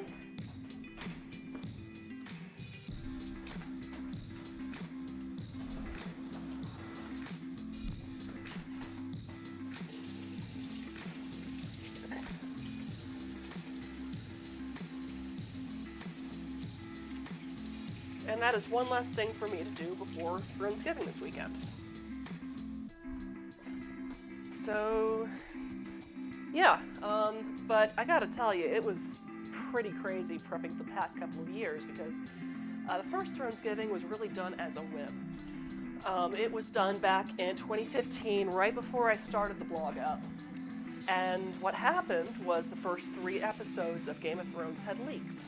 And that is one less thing for me to do before Friendsgiving this weekend. So, yeah, but I gotta tell you, it was pretty crazy prepping for the past couple of years because the first Friendsgiving was really done as a whim. It was done back in 2015, right before I started the blog up. And what happened was the first 3 episodes of Game of Thrones had leaked.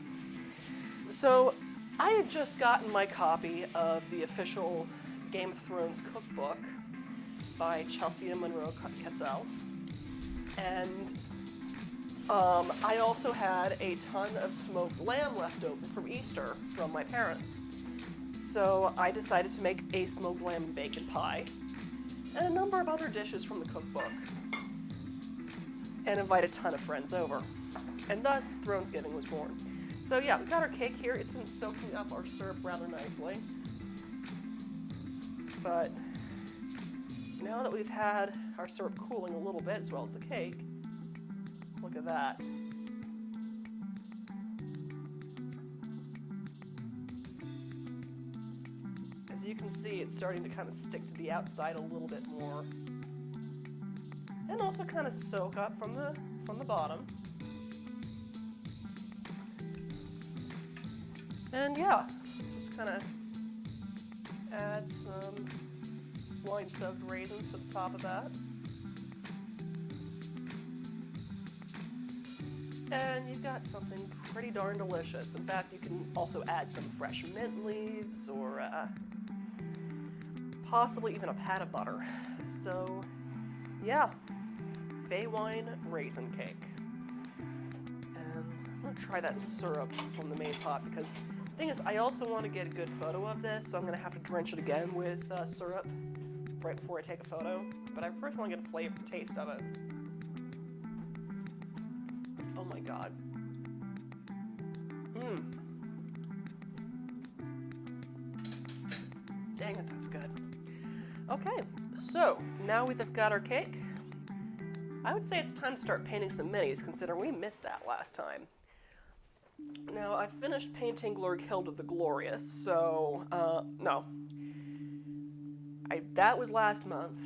So, I had just gotten my copy of the official Game of Thrones cookbook by Chelsea and Monroe Cassell, and I also had a ton of smoked lamb left over from Easter from my parents. So I decided to make a smoked lamb and bacon pie and a number of other dishes from the cookbook and invite a ton of friends over. And thus, Thronesgiving was born. So yeah, we've got our cake here. It's been soaking up our syrup rather nicely. But now that we've had our syrup cooling a little bit, as well as the cake, look at that. As you can see, it's starting to kind of stick to the outside a little bit more. And also kind of soak up from the bottom. And yeah, just kind of add some wine-soaked raisins to the top of that. And you've got something pretty darn delicious. In fact, you can also add some fresh mint leaves or possibly even a pat of butter. So yeah, Feywine Raisin Cake. And I'm gonna try that syrup from the main pot because the thing is, I also want to get a good photo of this, so I'm going to have to drench it again with syrup right before I take a photo. But I first want to get a flavor and taste of it. Oh my god. Dang it, that's good. Okay, so now we've got our cake. I would say it's time to start painting some minis, considering we missed that last time. Now, I finished painting Glurghilda the Glorious, so, no. That was last month.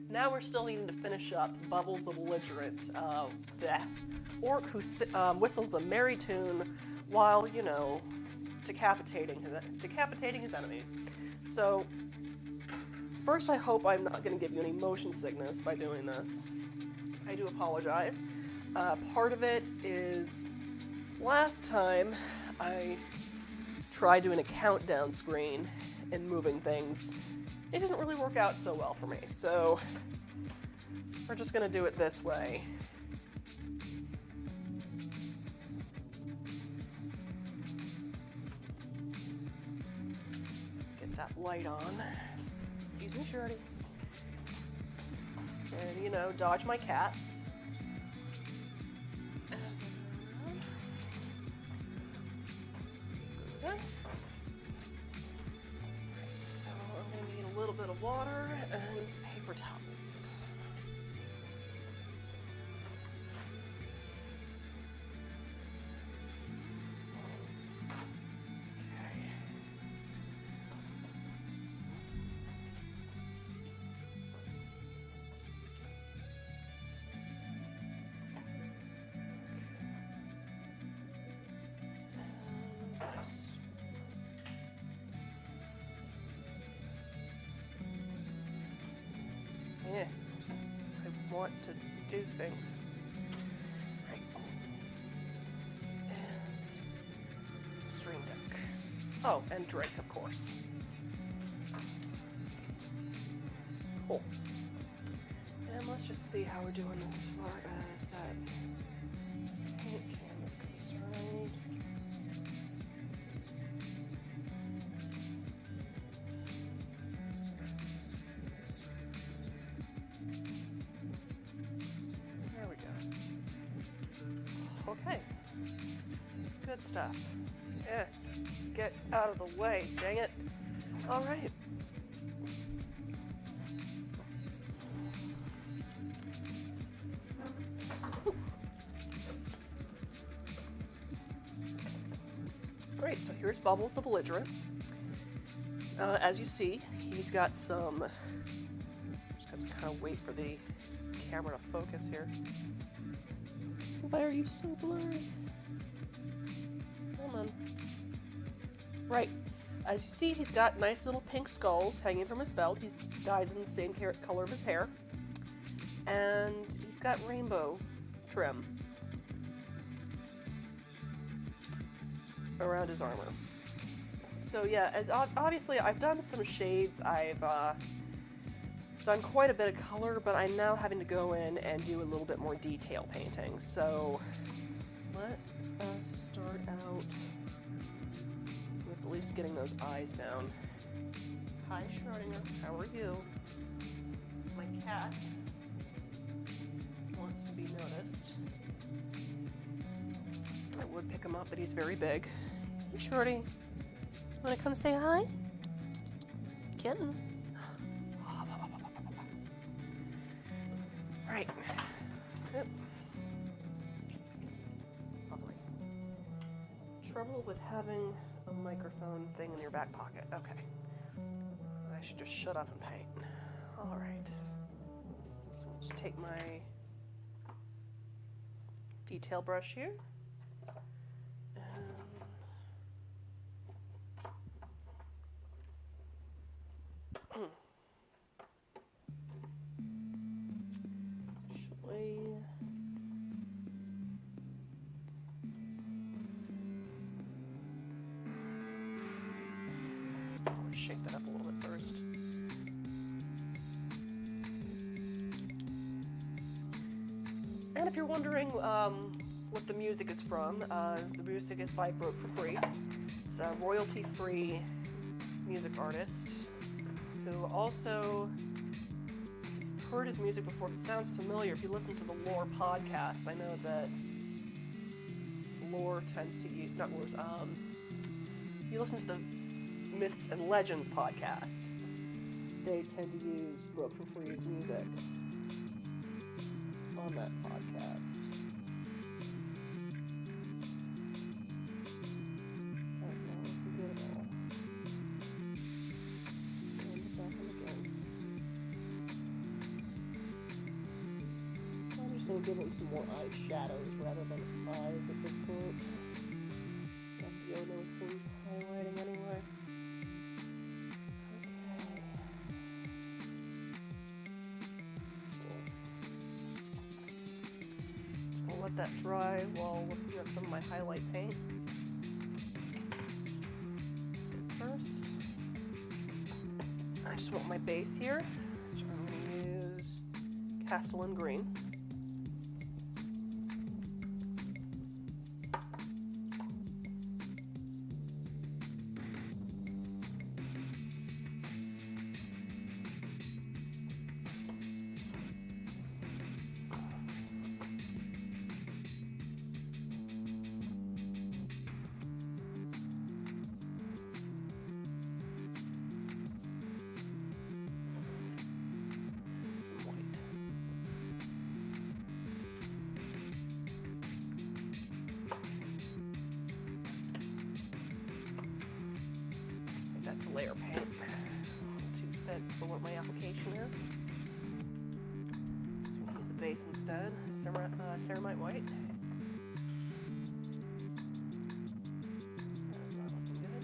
Now we're still needing to finish up Bubbles the Belligerent, the orc who whistles a merry tune while, you know, decapitating his enemies. So, first I hope I'm not going to give you any motion sickness by doing this. I do apologize. Part of it is, last time I tried doing a countdown screen and moving things. It didn't really work out so well for me, so we're just going to do it this way. Get that light on. Excuse me, Shirley. And, you know, dodge my cats. Right, so I'm going to need a little bit of water and paper towels. Okay. Yeah, I want to do things. Right. And stream deck. Oh, and drink, of course. Cool. And let's just see how we're doing as far as that paint can is concerned. Okay. Good stuff. Get out of the way, dang it. All right. Alright, so here's Bubbles the Belligerent. As you see, he's got some... Just got to kind of wait for the camera to focus here. Why are you so blurry? Come on. Right. As you see, he's got nice little pink skulls hanging from his belt. He's dyed in the same color of his hair. And he's got rainbow trim around his armor. So yeah, as obviously I've done some shades, I've done quite a bit of color, but I'm now having to go in and do a little bit more detail painting. So let's start out with at least getting those eyes down. Hi Schrodinger, how are you? My cat wants to be noticed. I would pick him up, but he's very big. Hey Shorty, wanna come say hi? Kitten. Right. Yep. Lovely. Trouble with having a microphone thing in your back pocket. Okay. I should just shut up and paint. Alright. So I'll just take my detail brush here. Shake that up a little bit first. And if you're wondering what the music is from, the music is by Broke for Free. It's a royalty-free music artist who also, heard his music before. If it sounds familiar, if you listen to the Lore podcast, I know that Lore tends to use, not Lore's, you listen to the Myths and Legends podcast, they tend to use Broke for Free's music on that podcast. That's not looking good at all. And back in again. I'm just going to give him some more eye shadows rather than eyes at this point. I'll deal with some highlighting anyway. Let that dry while looking at some of my highlight paint. So first, I just want my base here, which I'm going to use Castellan Green. Some white. That's a layer paint. A little too thick for what my application is. So we'll use the base instead. Ceramite white. That's not looking good.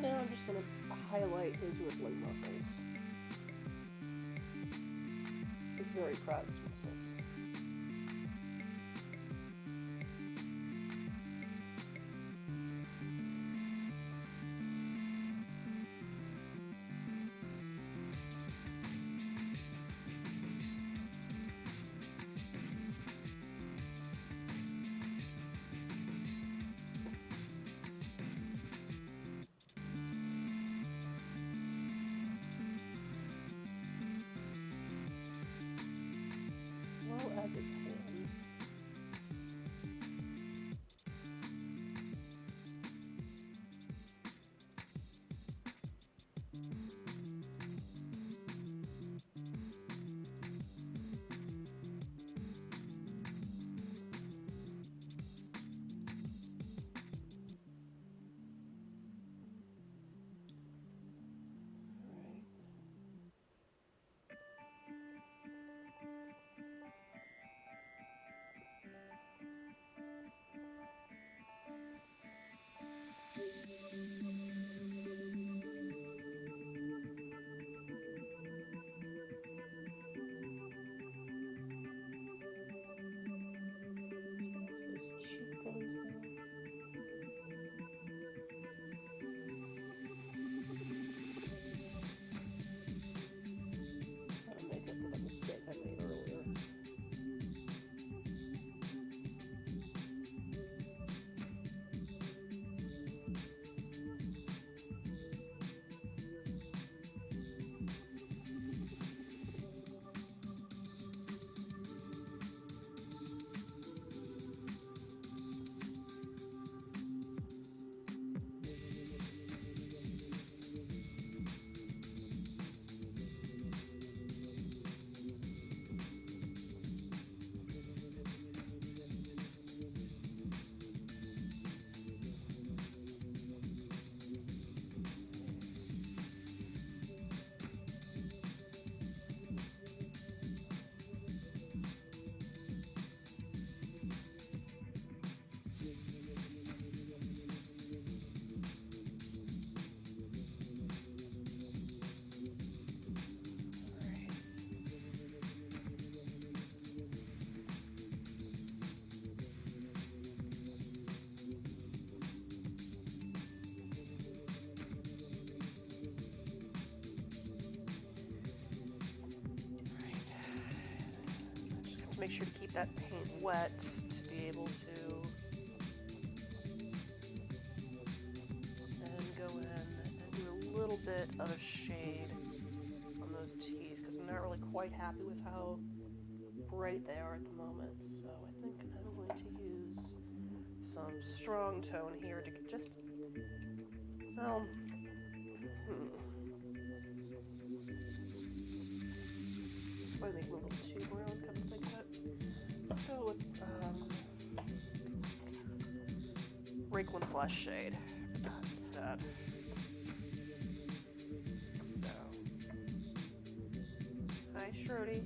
And now I'm just going to highlight his rippling muscles. He's very proud of his muscles. As his hands. Cheekbones there. Gotta make up for the mistake I made earlier. Make sure to keep that paint wet to be able to then go in and do a little bit of a shade on those teeth because I'm not really quite happy with how bright they are at the moment. So I think I'm going to use some strong tone here to just, well, might make them a little too brown, come to think of it. Let's go with Wrinkle and Flesh shade for that instead. So, hi Shruti.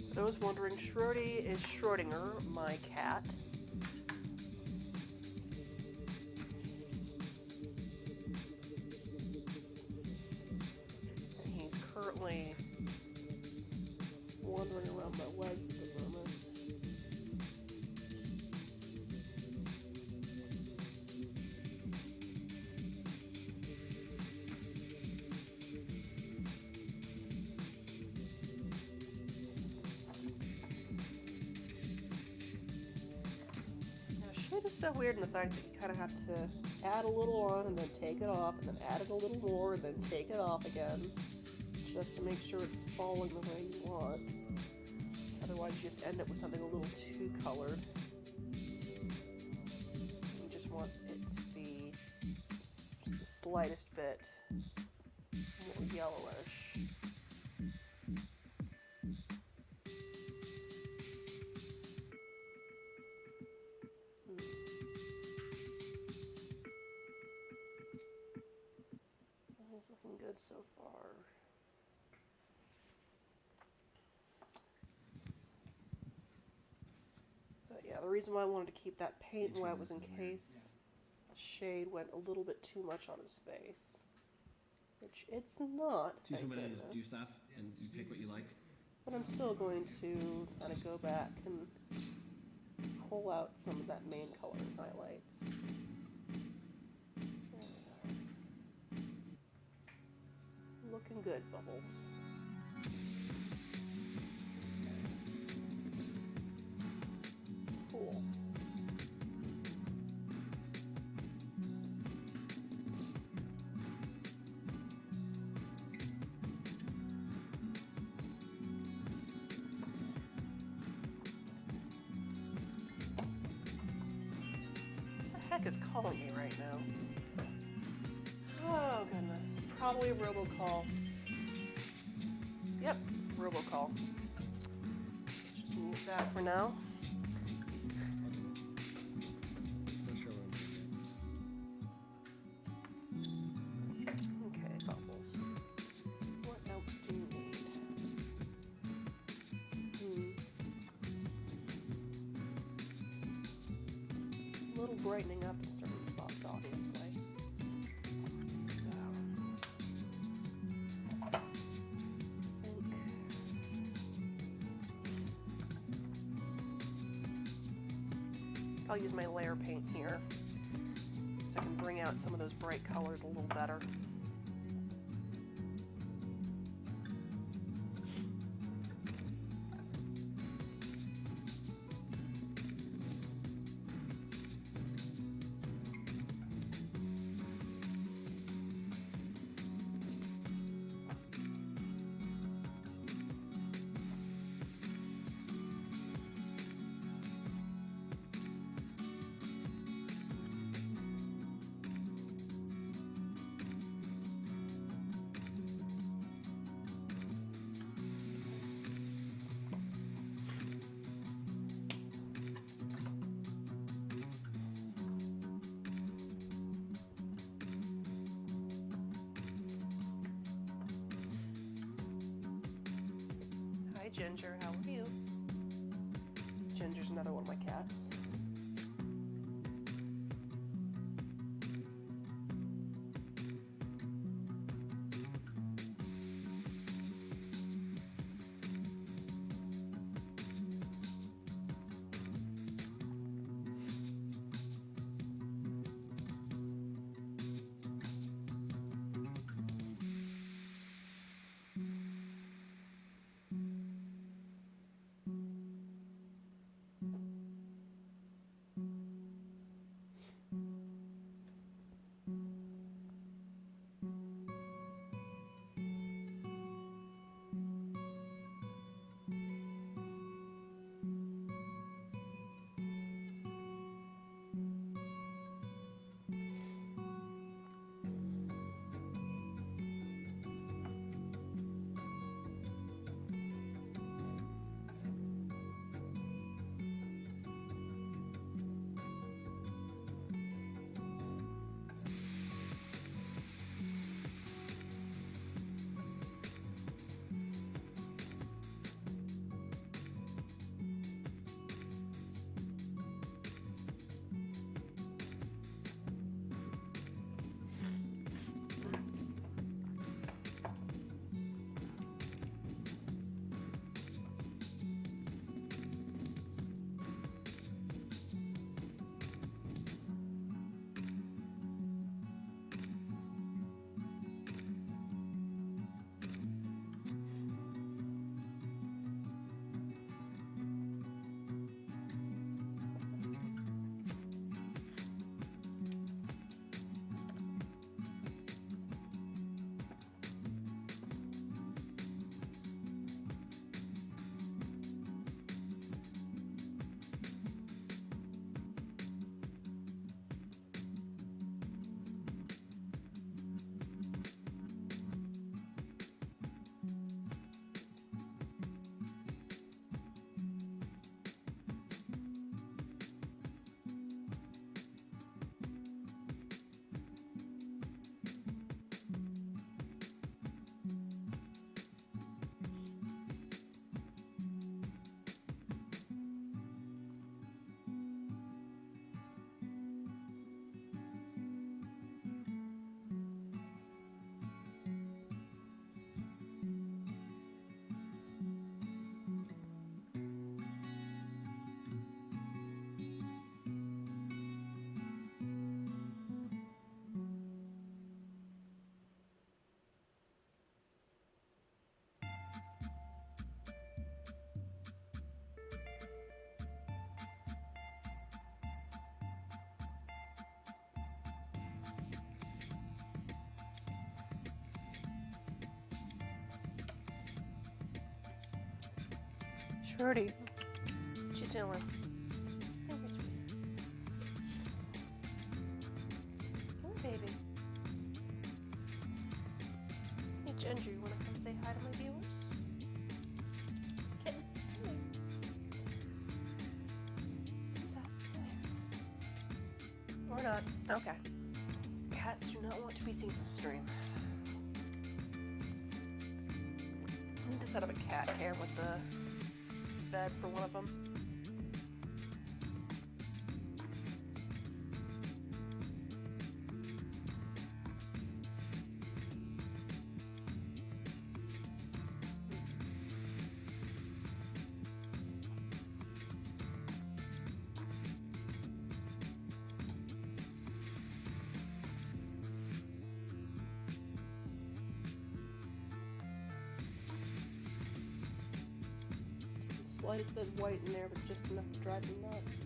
For those wondering, Shruti is Schrodinger, my cat. Currently wandering around my legs at the moment. Now, shade is so weird in the fact that you kind of have to add a little on and then take it off, and then add it a little more and then take it off again, just to make sure it's falling the way you want. Otherwise, you just end up with something a little too colored. You just want it to be just the slightest bit more yellowish. It's looking good so far. But yeah, the reason why I wanted to keep that paint wet was in case the shade went a little bit too much on his face. Which it's not. Choose from it, just do stuff, and you pick what you like. But I'm still going to kind of go back and pull out some of that main color and highlights. There we are. Looking good, Bubbles. Cool. What the heck is calling me right now? Oh goodness. Probably a robocall. Yep, robocall. Let's just mute that for now. Okay, Bubbles. What else do you need? A little brightening up in certain spots, obviously. So, I think I'll use my layer paint here so I can bring out some of those bright colors a little better. Hi, Ginger, how are you? Ginger's another one of my cats. Trudy, what you doing? Thank you, sweetie. Oh, baby. Hey, Ginger, you want to come say hi to my viewers? Kitten, come here. Princess, come here. Or not. Okay. Cats do not want to be seen on the stream. I need to set up a cat cam with the bed for one of them. Slightest bit white in there, but just enough to drive me nuts.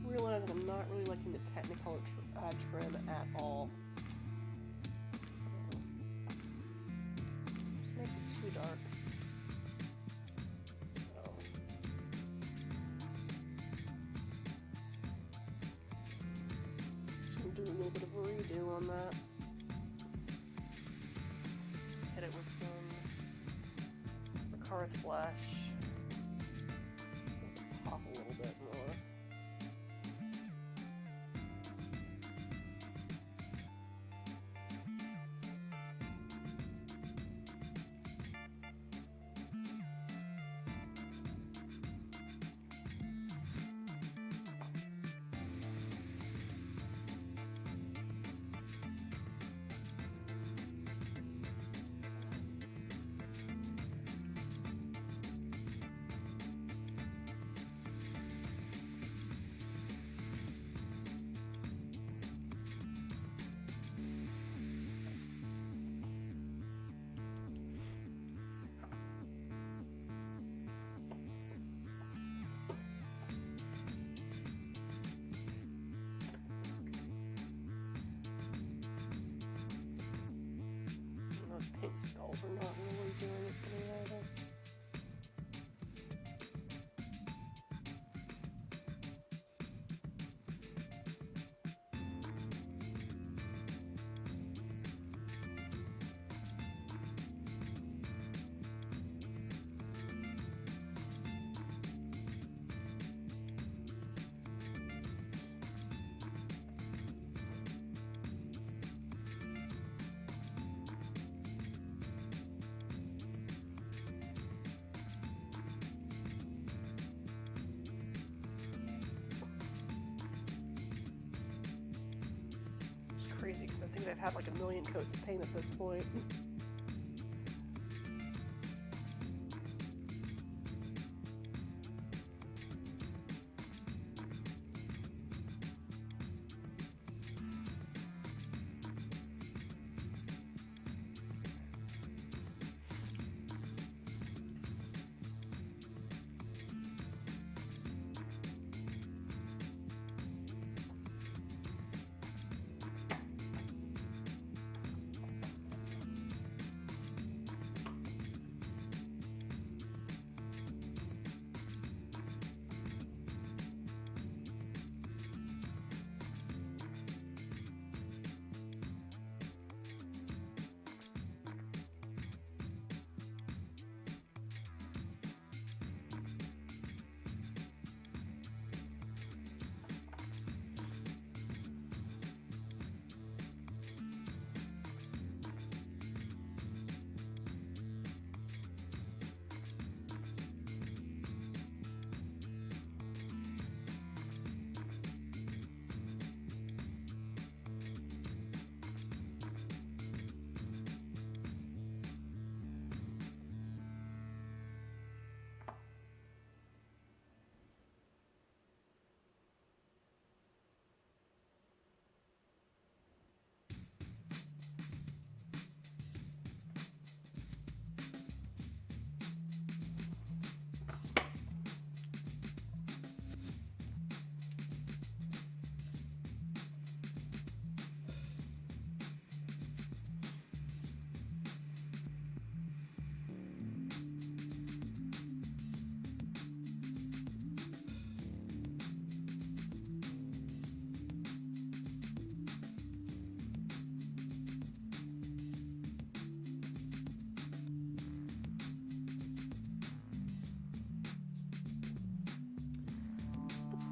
Realizing I'm not really liking the Technicolor trim at all. So, just makes it too dark. So, just gonna do a little bit of a redo on that. Hit it with some Macarth Flash. Pop a little bit more. Pink skulls are not really doing it for me either. Crazy because I think they've had like a million coats of paint at this point.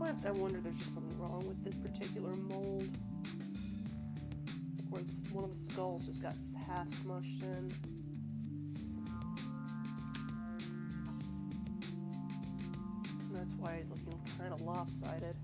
Sometimes I wonder if there's just something wrong with this particular mold. Where one of the skulls just got half smushed in. And that's why he's looking kind of lopsided.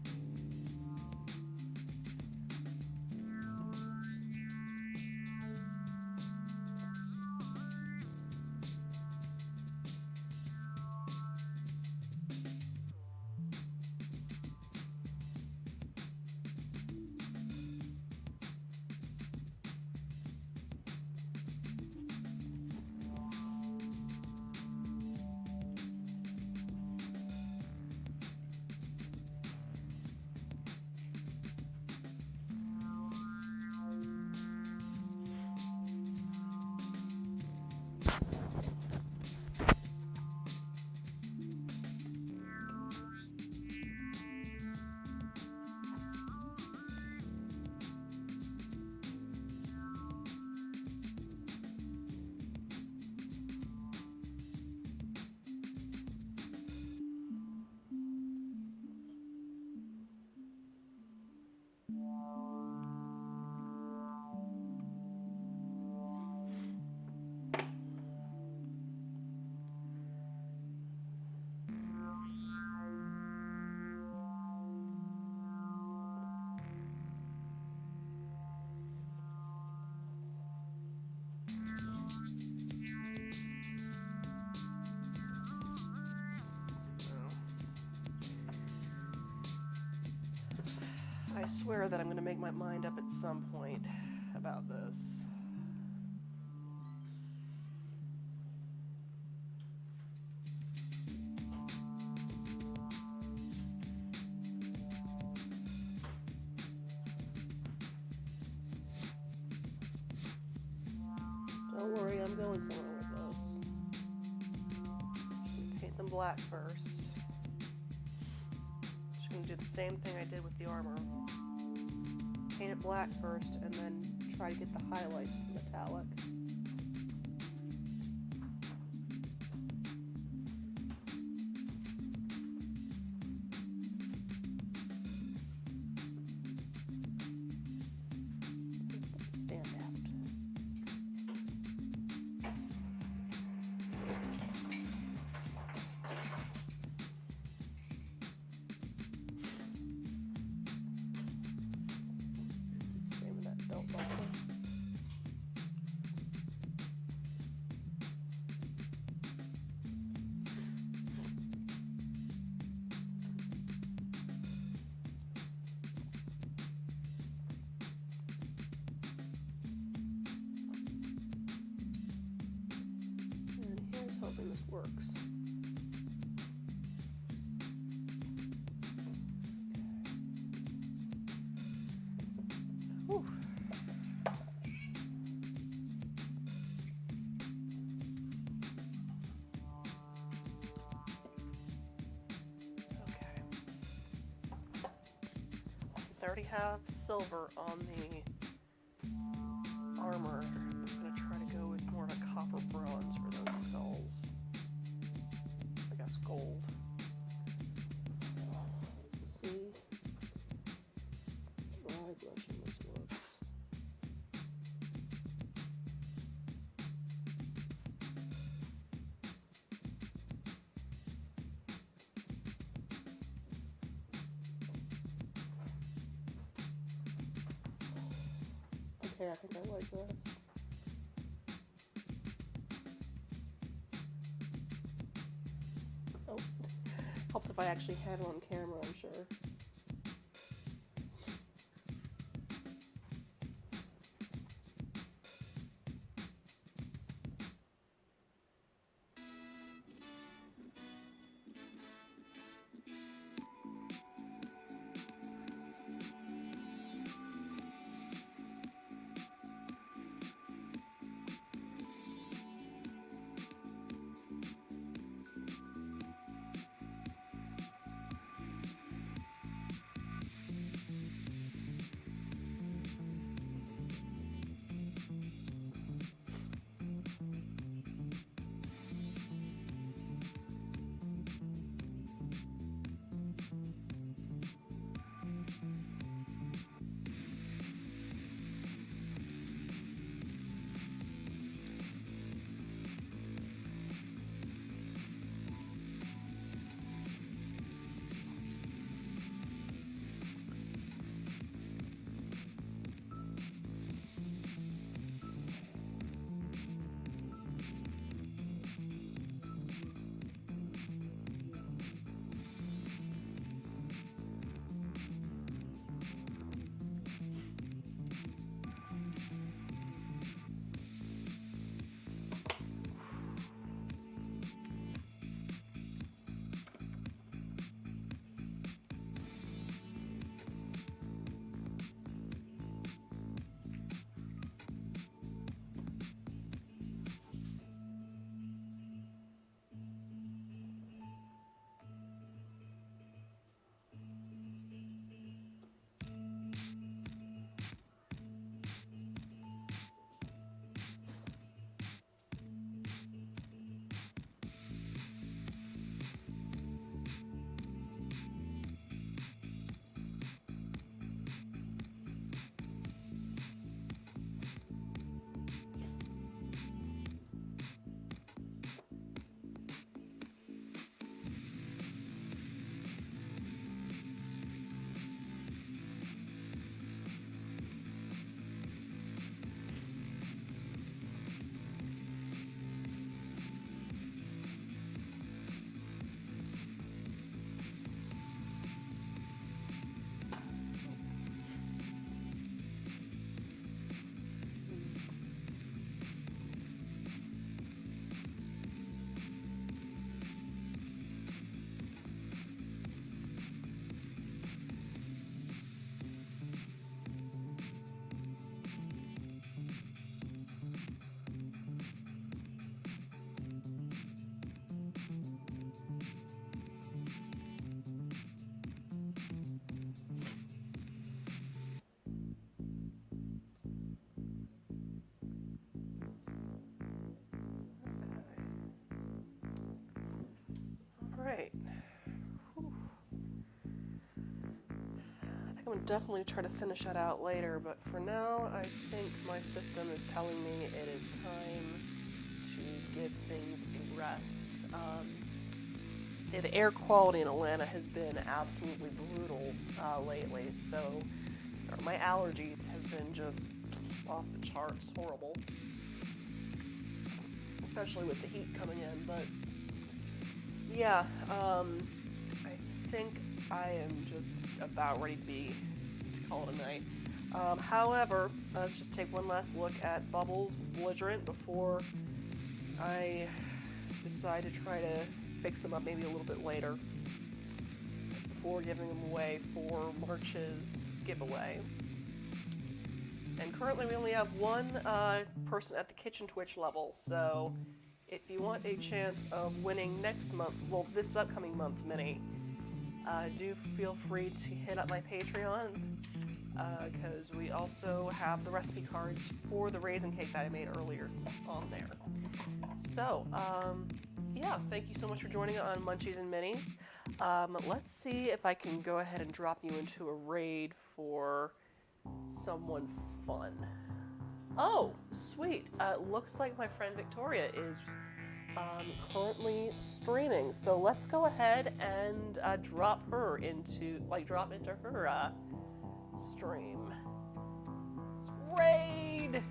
I swear that I'm going to make my mind up at some point about this. Don't worry, I'm going somewhere with this. Paint them black first. Just going to do the same thing I did with the armor. Paint it black first, and then try to get the highlights metallic. Stand out. Hoping this works. Whew. Okay. Since I already have silver on the armor, I'm going to try to go with more of a copper bronze for those skulls. I guess gold. So, let's see. Dry brushing this works. Okay, I think I like this. Oh, helps if I actually have it on camera, I'm sure. will definitely try to finish that out later, but for now, I think my system is telling me it is time to give things a rest. Say the air quality in Atlanta has been absolutely brutal lately, so my allergies have been just off the charts, horrible. Especially with the heat coming in, but yeah, I think I am just about ready to call it a night. However, let's just take one last look at Bubbles Belligerent before I decide to try to fix them up maybe a little bit later before giving them away for March's giveaway. And currently we only have one person at the Kitchen Twitch level, so if you want a chance of winning next month, well, this upcoming month's mini, do feel free to hit up my Patreon, because we also have the recipe cards for the raisin cake that I made earlier on there. So, yeah, thank you so much for joining on Munchies and Minis. Let's see if I can go ahead and drop you into a raid for someone fun. Oh, sweet. Looks like my friend Victoria is currently streaming, so let's go ahead and drop into her stream. Let's raid.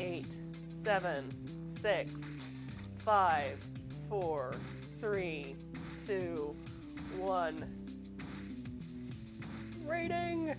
8, 7, 6, 5, 4, 3, 2, 1. Raiding.